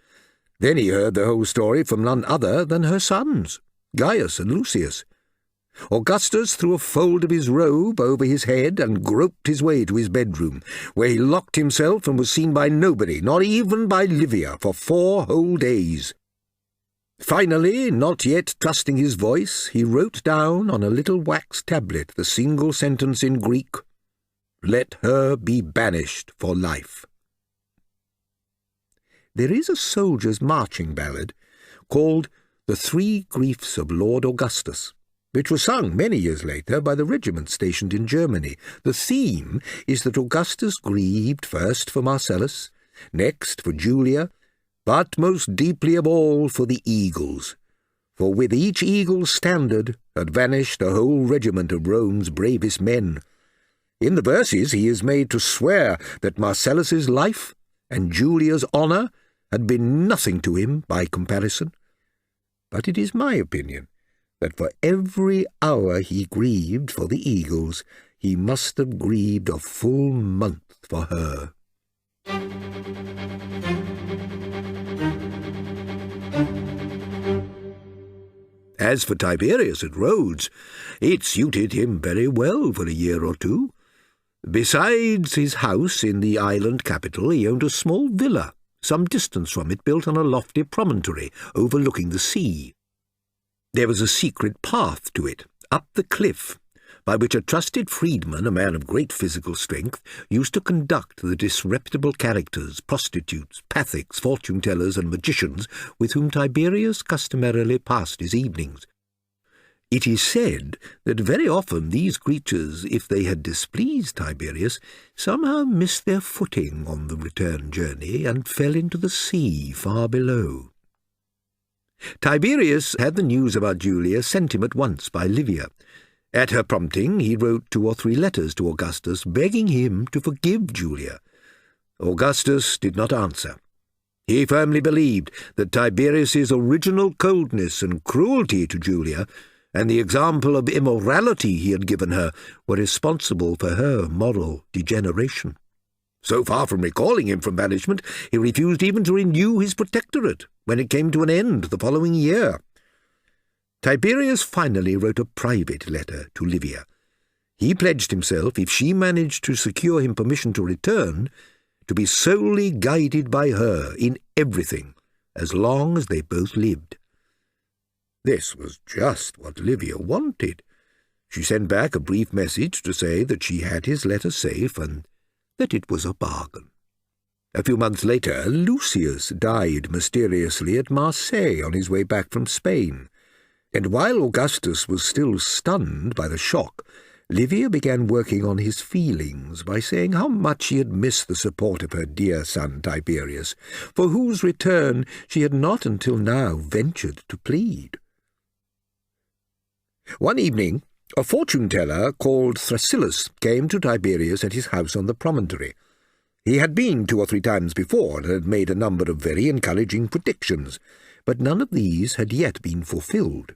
Then he heard the whole story from none other than her sons, Gaius and Lucius. Augustus threw a fold of his robe over his head and groped his way to his bedroom, where he locked himself and was seen by nobody, not even by Livia, for 4 whole days. Finally, not yet trusting his voice, he wrote down on a little wax tablet the single sentence in Greek, "Let her be banished for life." There is a soldier's marching ballad called "The Three Griefs of Lord Augustus," which was sung many years later by the regiment stationed in Germany. The theme is that Augustus grieved first for Marcellus, next for Julia, but most deeply of all for the eagles. For with each eagle's standard had vanished a whole regiment of Rome's bravest men. In the verses he is made to swear that Marcellus's life and Julia's honour had been nothing to him by comparison. But it is my opinion that for every hour he grieved for the eagles, he must have grieved a full month for her. As for Tiberius at Rhodes, it suited him very well for a year or two. Besides his house in the island capital, he owned a small villa, some distance from it, built on a lofty promontory overlooking the sea. There was a secret path to it, up the cliff, by which a trusted freedman, a man of great physical strength, used to conduct the disreputable characters, prostitutes, pathics, fortune-tellers, and magicians with whom Tiberius customarily passed his evenings. It is said that very often these creatures, if they had displeased Tiberius, somehow missed their footing on the return journey and fell into the sea far below. Tiberius had the news about Julia sent him at once by Livia. At her prompting, he wrote 2 or 3 letters to Augustus, begging him to forgive Julia. Augustus did not answer. He firmly believed that Tiberius's original coldness and cruelty to Julia, and the example of immorality he had given her, were responsible for her moral degeneration. So far from recalling him from banishment, he refused even to renew his protectorate when it came to an end the following year. Tiberius finally wrote a private letter to Livia. He pledged himself, if she managed to secure him permission to return, to be solely guided by her in everything, as long as they both lived. This was just what Livia wanted. She sent back a brief message to say that she had his letter safe and that it was a bargain. A few months later, Lucius died mysteriously at Marseille on his way back from Spain, and while Augustus was still stunned by the shock, Livia began working on his feelings by saying how much she had missed the support of her dear son Tiberius, for whose return she had not until now ventured to plead. One evening, a fortune-teller called Thrasyllus came to Tiberius at his house on the promontory. He had been 2 or 3 times before and had made a number of very encouraging predictions, but none of these had yet been fulfilled.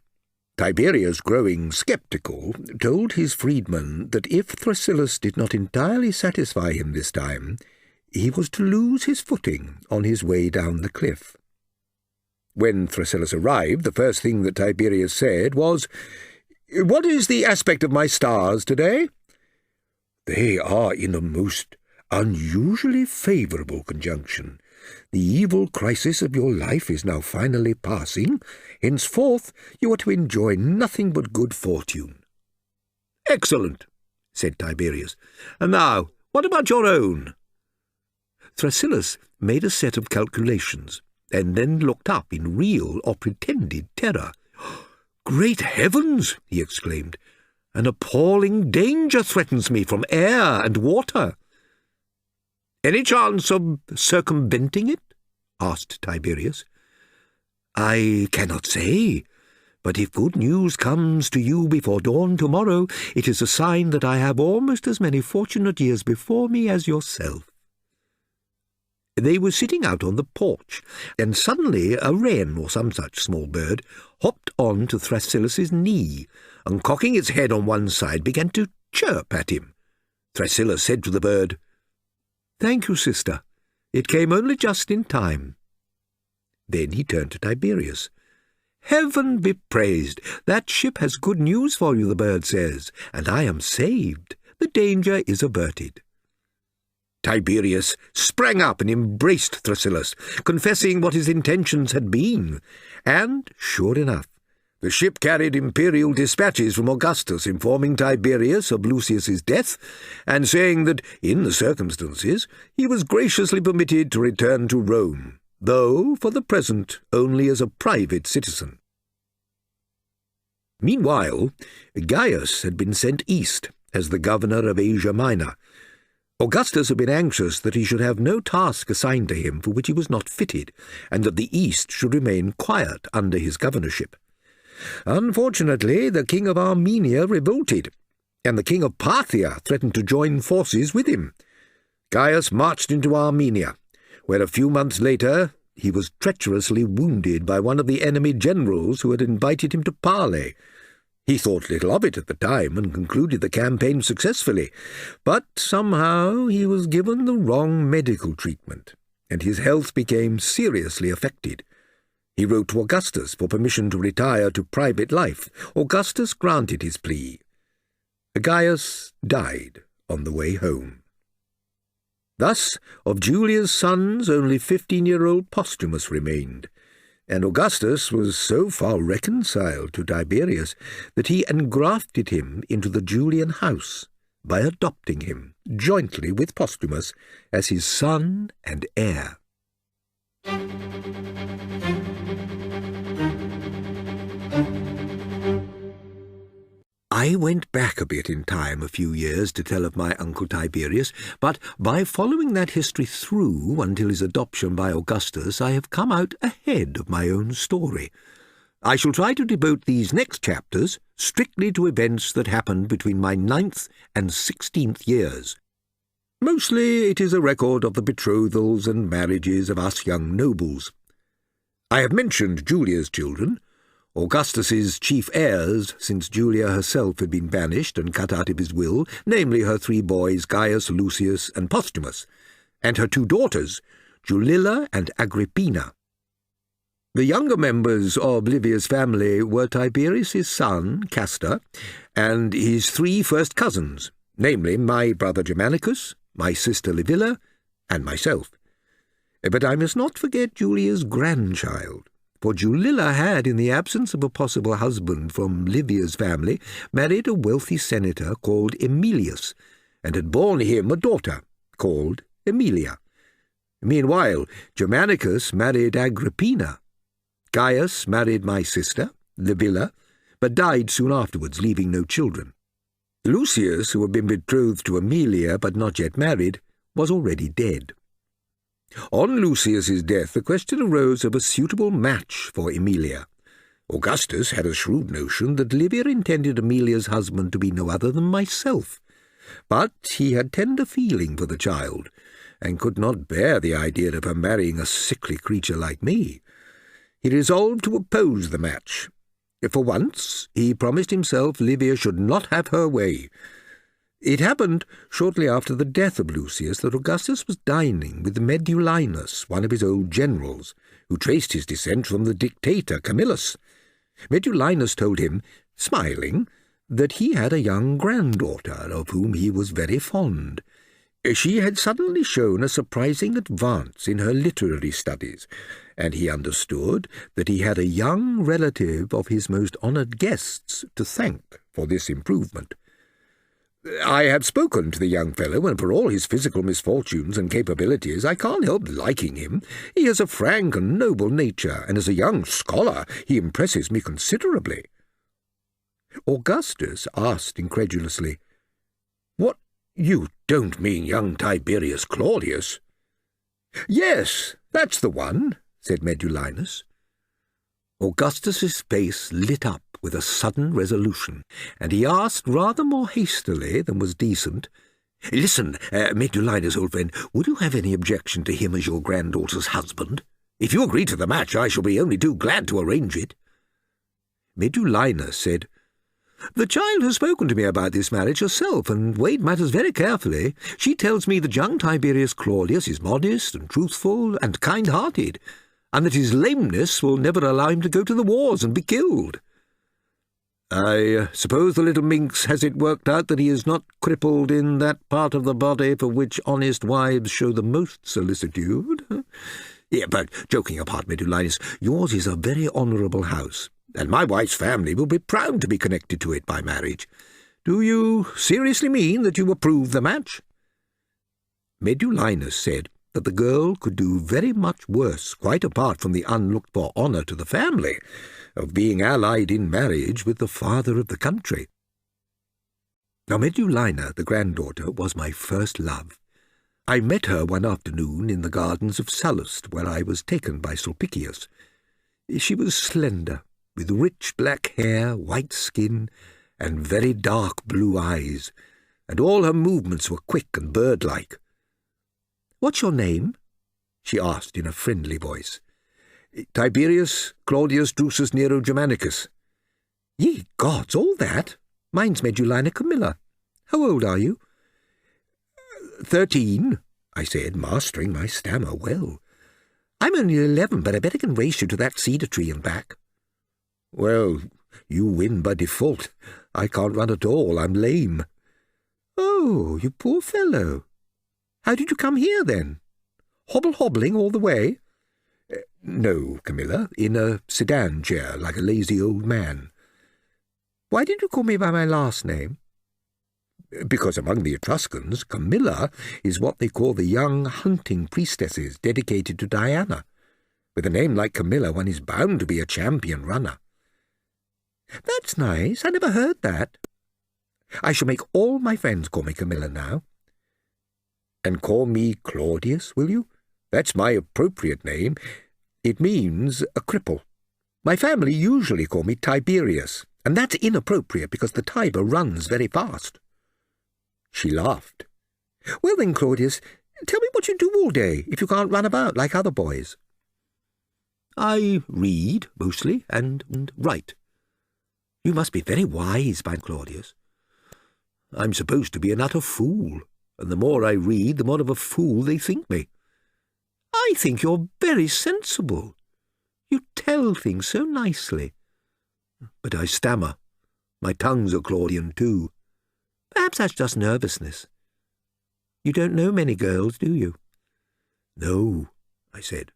Tiberius, growing sceptical, told his freedman that if Thrasyllus did not entirely satisfy him this time, he was to lose his footing on his way down the cliff. When Thrasyllus arrived, the first thing that Tiberius said was, "What is the aspect of my stars today?" "They are in a most unusually favourable conjunction. The evil crisis of your life is now finally passing. Henceforth you are to enjoy nothing but good fortune." "Excellent," said Tiberius. "And now, what about your own?" Thrasyllus made a set of calculations, and then looked up in real or pretended terror. "Great heavens!" he exclaimed. "An appalling danger threatens me from air and water." "Any chance of circumventing it?" asked Tiberius. "I cannot say, but if good news comes to you before dawn tomorrow, it is a sign that I have almost as many fortunate years before me as yourself." They were sitting out on the porch, and suddenly a wren, or some such small bird, hopped on to Thrasyllus's knee, and cocking its head on one side began to chirp at him. Thrasyllus said to the bird, "Thank you, sister. It came only just in time." Then he turned to Tiberius. "Heaven be praised! That ship has good news for you, the bird says, and I am saved. The danger is averted." Tiberius sprang up and embraced Thrasyllus, confessing what his intentions had been, and, sure enough, the ship carried imperial dispatches from Augustus informing Tiberius of Lucius's death, and saying that, in the circumstances, he was graciously permitted to return to Rome, though, for the present, only as a private citizen. Meanwhile, Gaius had been sent east as the governor of Asia Minor. Augustus had been anxious that he should have no task assigned to him for which he was not fitted, and that the East should remain quiet under his governorship. Unfortunately, the king of Armenia revolted, and the king of Parthia threatened to join forces with him. Gaius marched into Armenia, where a few months later he was treacherously wounded by one of the enemy generals who had invited him to parley. He thought little of it at the time and concluded the campaign successfully, but somehow he was given the wrong medical treatment, and his health became seriously affected. He wrote to Augustus for permission to retire to private life. Augustus granted his plea. Gaius died on the way home. Thus, of Julia's sons, only 15-year-old Postumus remained, and Augustus was so far reconciled to Tiberius that he engrafted him into the Julian house by adopting him, jointly with Postumus, as his son and heir. I went back a bit in time a few years to tell of my uncle Tiberius, but by following that history through until his adoption by Augustus, I have come out ahead of my own story. I shall try to devote these next chapters strictly to events that happened between my 9th and 16th years. Mostly it is a record of the betrothals and marriages of us young nobles. I have mentioned Julia's children, Augustus's chief heirs, since Julia herself had been banished and cut out of his will, namely her 3 boys, Gaius, Lucius, and Postumus, and her 2 daughters, Julilla and Agrippina. The younger members of Livia's family were Tiberius's son, Castor, and his 3 first cousins, namely my brother Germanicus, my sister Livilla, and myself. But I must not forget Julia's grandchild, for Julilla had, in the absence of a possible husband from Livia's family, married a wealthy senator called Emilius, and had borne him a daughter called Emilia. Meanwhile, Germanicus married Agrippina. Gaius married my sister, Livilla, but died soon afterwards, leaving no children. Lucius, who had been betrothed to Emilia but not yet married, was already dead. On Lucius's death, the question arose of a suitable match for Emilia. Augustus had a shrewd notion that Livia intended Emilia's husband to be no other than myself, but he had tender feeling for the child, and could not bear the idea of her marrying a sickly creature like me. He resolved to oppose the match. For once, he promised himself Livia should not have her way. It happened shortly after the death of Lucius that Augustus was dining with Medulinus, one of his old generals, who traced his descent from the dictator Camillus. Medulinus told him, smiling, that he had a young granddaughter of whom he was very fond. She had suddenly shown a surprising advance in her literary studies, and he understood that he had a young relative of his most honoured guests to thank for this improvement. I have spoken to the young fellow, and for all his physical misfortunes and capabilities, I can't help liking him. He has a frank and noble nature, and as a young scholar he impresses me considerably. Augustus asked incredulously, "What, you don't mean young Tiberius Claudius?" "Yes, that's the one," said Medulinus. Augustus's face lit up with a sudden resolution, and he asked rather more hastily than was decent, "Listen, Medulinus, old friend, would you have any objection to him as your granddaughter's husband? If you agree to the match, I shall be only too glad to arrange it." Medulinus said, "The child has spoken to me about this marriage herself, and weighed matters very carefully. She tells me that young Tiberius Claudius is modest and truthful and kind-hearted, and that his lameness will never allow him to go to the wars and be killed. I suppose the little minx has it worked out that he is not crippled in that part of the body for which honest wives show the most solicitude. Yeah, but joking apart, Medulinus, yours is a very honourable house, and my wife's family will be proud to be connected to it by marriage. Do you seriously mean that you approve the match?" Medulinus said that the girl could do very much worse, quite apart from the unlooked-for honour to the family of being allied in marriage with the father of the country. Now, Medulina, the granddaughter, was my first love. I met her one afternoon in the gardens of Sallust, where I was taken by Sulpicius. She was slender, with rich black hair, white skin, and very dark blue eyes, and all her movements were quick and bird-like. "What's your name?" she asked in a friendly voice. "Tiberius Claudius Drusus Nero Germanicus." "Ye gods, all that? Mine's Medulina Camilla. How old are you?" 13, I said, mastering my stammer well. "I'm only 11, but I bet I can race you to that cedar tree and back." "Well, you win by default. I can't run at all. I'm lame." "Oh, you poor fellow. How did you come here, then? Hobbling all the way?" "No, Camilla, in a sedan chair, like a lazy old man." "Why did you call me by my last name?" "Because among the Etruscans, Camilla is what they call the young hunting priestesses dedicated to Diana. With a name like Camilla, one is bound to be a champion runner." "That's nice. I never heard that. I shall make all my friends call me Camilla now." "And call me Claudius, will you? That's my appropriate name. It means a cripple. My family usually call me Tiberius, and that's inappropriate because the Tiber runs very fast." She laughed. "Well then, Claudius, tell me what you do all day if you can't run about like other boys." "I read, mostly, and write." "You must be very wise, by Claudius." "I'm supposed to be an utter fool, and the more I read, the more of a fool they think me." "I think you're very sensible. You tell things so nicely." "But I stammer. My tongue's a Claudian too." "Perhaps that's just nervousness. You don't know many girls, do you?" "No," I said,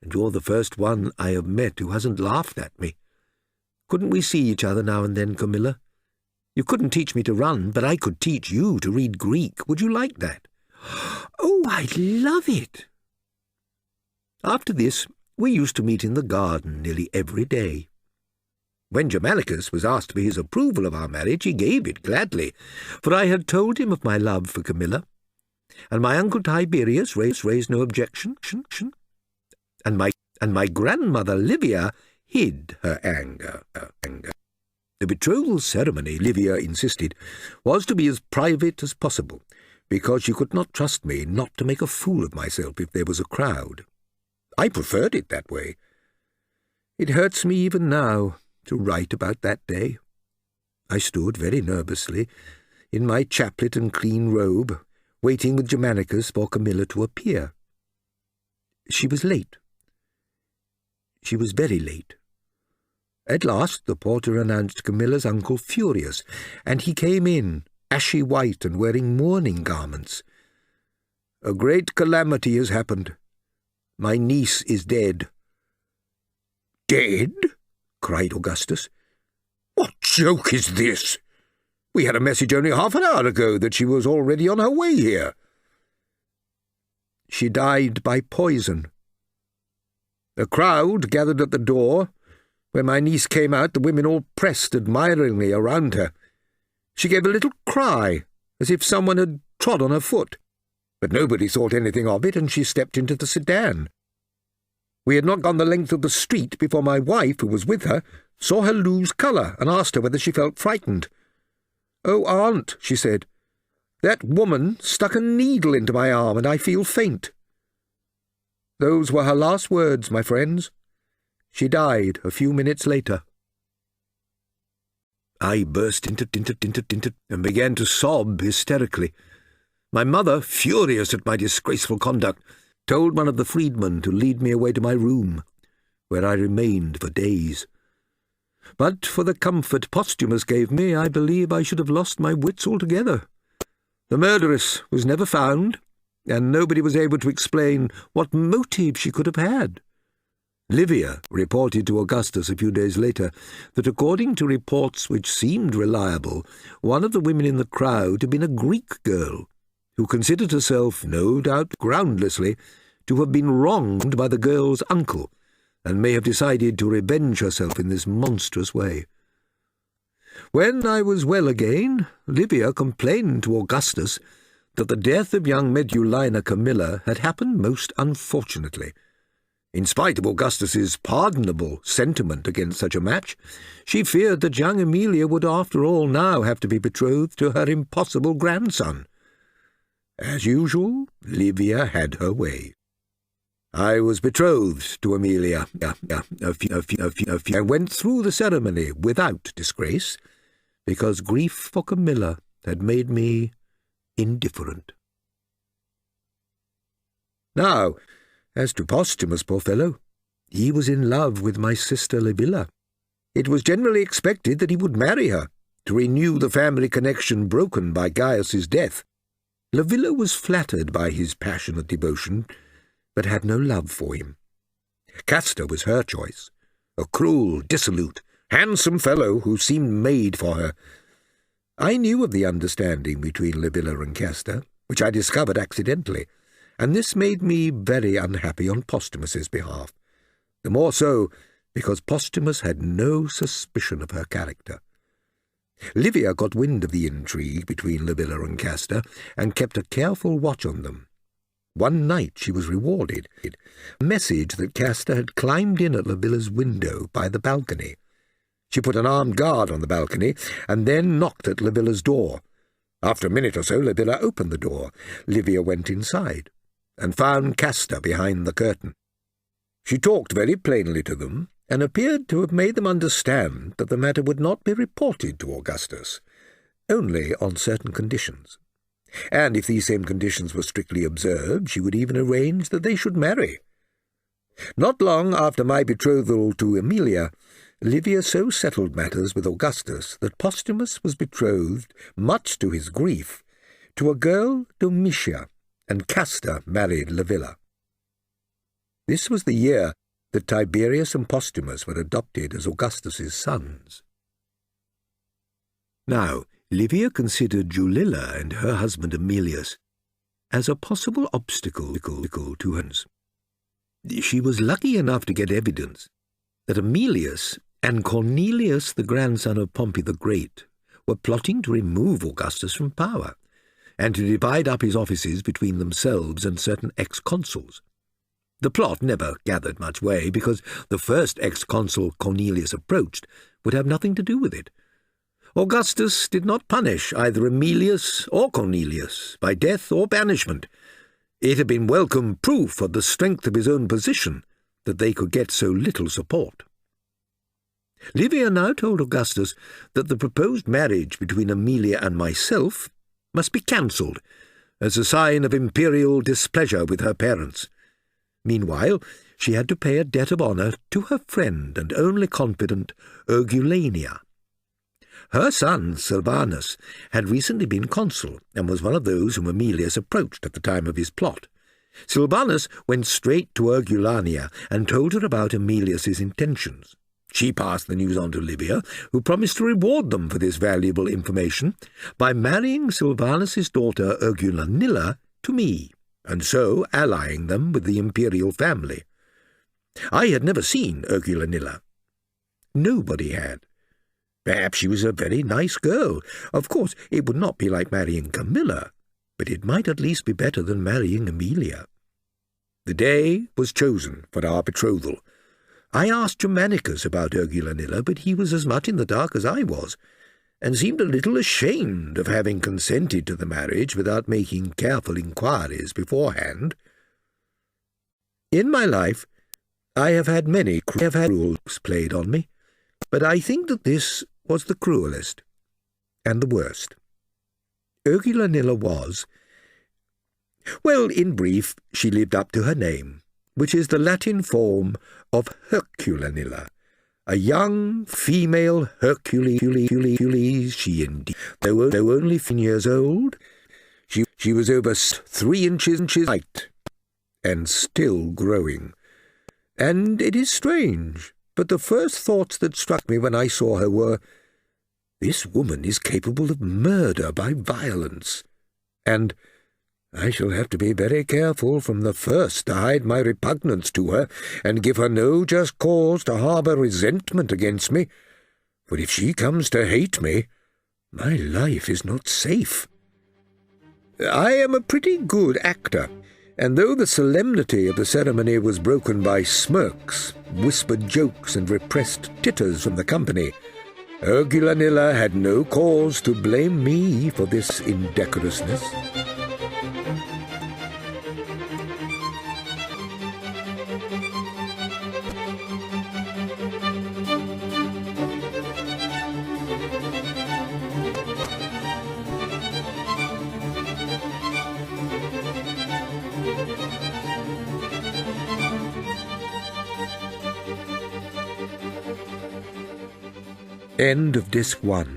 "and you're the first one I have met who hasn't laughed at me. Couldn't we see each other now and then, Camilla? You couldn't teach me to run, but I could teach you to read Greek. Would you like that?" "Oh, I'd love it." After this, we used to meet in the garden nearly every day. When Germanicus was asked for his approval of our marriage, he gave it gladly, for I had told him of my love for Camilla, and my uncle Tiberius raised no objection, and my grandmother Livia hid her anger. The betrothal ceremony, Livia insisted, was to be as private as possible, because she could not trust me not to make a fool of myself if there was a crowd. I preferred it that way. It hurts me even now to write about that day. I stood very nervously, in my chaplet and clean robe, waiting with Germanicus for Camilla to appear. She was late. She was very late. At last the porter announced Camilla's uncle Furious, and he came in, ashy white and wearing mourning garments. "A great calamity has happened. My niece is dead." "Dead?" cried Augustus. "What joke is this? We had a message only half an hour ago that she was already on her way here." "She died by poison." A crowd gathered at the door. When my niece came out, the women all pressed admiringly around her. She gave a little cry, as if someone had trod on her foot, but nobody thought anything of it, and she stepped into the sedan. We had not gone the length of the street before my wife, who was with her, saw her lose colour and asked her whether she felt frightened. "Oh, Aunt," she said, "that woman stuck a needle into my arm and I feel faint." Those were her last words, my friends. She died a few minutes later. I burst into and began to sob hysterically. My mother, furious at my disgraceful conduct, told one of the freedmen to lead me away to my room, where I remained for days. But for the comfort Posthumus gave me, I believe I should have lost my wits altogether. The murderess was never found, and nobody was able to explain what motive she could have had. Livia reported to Augustus a few days later that according to reports which seemed reliable, one of the women in the crowd had been a Greek girl, who considered herself, no doubt groundlessly, to have been wronged by the girl's uncle, and may have decided to revenge herself in this monstrous way. When I was well again, Livia complained to Augustus that the death of young Medulina Camilla had happened most unfortunately. In spite of Augustus's pardonable sentiment against such a match, she feared that young Emilia would after all now have to be betrothed to her impossible grandson. As usual, Livia had her way. I was betrothed to Emilia, and went through the ceremony without disgrace, because grief for Camilla had made me indifferent. Now, as to Posthumus, poor fellow, he was in love with my sister Livilla. It was generally expected that he would marry her, to renew the family connection broken by Gaius's death. Livilla was flattered by his passionate devotion, but had no love for him. Castor was her choice, a cruel, dissolute, handsome fellow who seemed made for her. I knew of the understanding between Livilla and Castor, which I discovered accidentally, and this made me very unhappy on Posthumus's behalf, the more so because Posthumus had no suspicion of her character. Livia got wind of the intrigue between Livilla and Castor, and kept a careful watch on them. One night she was rewarded. A message that Castor had climbed in at Livilla's window by the balcony. She put an armed guard on the balcony, and then knocked at Livilla's door. After a minute or so, Livilla opened the door. Livia went inside, and found Castor behind the curtain. She talked very plainly to them, and appeared to have made them understand that the matter would not be reported to Augustus, only on certain conditions. And if these same conditions were strictly observed, she would even arrange that they should marry. Not long after my betrothal to Emilia, Livia so settled matters with Augustus that Posthumus was betrothed, much to his grief, to a girl Domitia, and Castor married Livilla. This was the year that Tiberius and Posthumus were adopted as Augustus's sons. Now, Livia considered Julilla and her husband Emilius as a possible obstacle to her. She was lucky enough to get evidence that Emilius and Cornelius, the grandson of Pompey the Great, were plotting to remove Augustus from power, and to divide up his offices between themselves and certain ex-consuls. The plot never gathered much way, because the first ex-consul Cornelius approached would have nothing to do with it. Augustus did not punish either Emilius or Cornelius by death or banishment. It had been welcome proof of the strength of his own position that they could get so little support. Livia now told Augustus that the proposed marriage between Emilia and myself must be cancelled, as a sign of imperial displeasure with her parents. Meanwhile, she had to pay a debt of honour to her friend and only confidant, Urgulania. Her son, Silvanus, had recently been consul, and was one of those whom Emilius approached at the time of his plot. Silvanus went straight to Urgulania and told her about Emilius's intentions. She passed the news on to Livia, who promised to reward them for this valuable information by marrying Silvanus's daughter Urgulanilla to me, and so allying them with the imperial family. I had never seen Urgulanilla. Nobody had. Perhaps she was a very nice girl. Of course, it would not be like marrying Camilla, but it might at least be better than marrying Emilia. The day was chosen for our betrothal. I asked Germanicus about Urgulanilla, but he was as much in the dark as I was, and seemed a little ashamed of having consented to the marriage without making careful inquiries beforehand. In my life, I have had many cruel jokes played on me, but I think that this was the cruelest and the worst. Urgulanilla was, well, in brief, she lived up to her name, which is the Latin form of Herculanilla, a young female Hercules she indeed. Though only 15 years old, she was over 3 inches height, and still growing. And it is strange, but the first thoughts that struck me when I saw her were, this woman is capable of murder by violence, and I shall have to be very careful from the first to hide my repugnance to her, and give her no just cause to harbour resentment against me, for if she comes to hate me, my life is not safe. I am a pretty good actor, and though the solemnity of the ceremony was broken by smirks, whispered jokes, and repressed titters from the company, Urgulanilla had no cause to blame me for this indecorousness. End of Disc 1.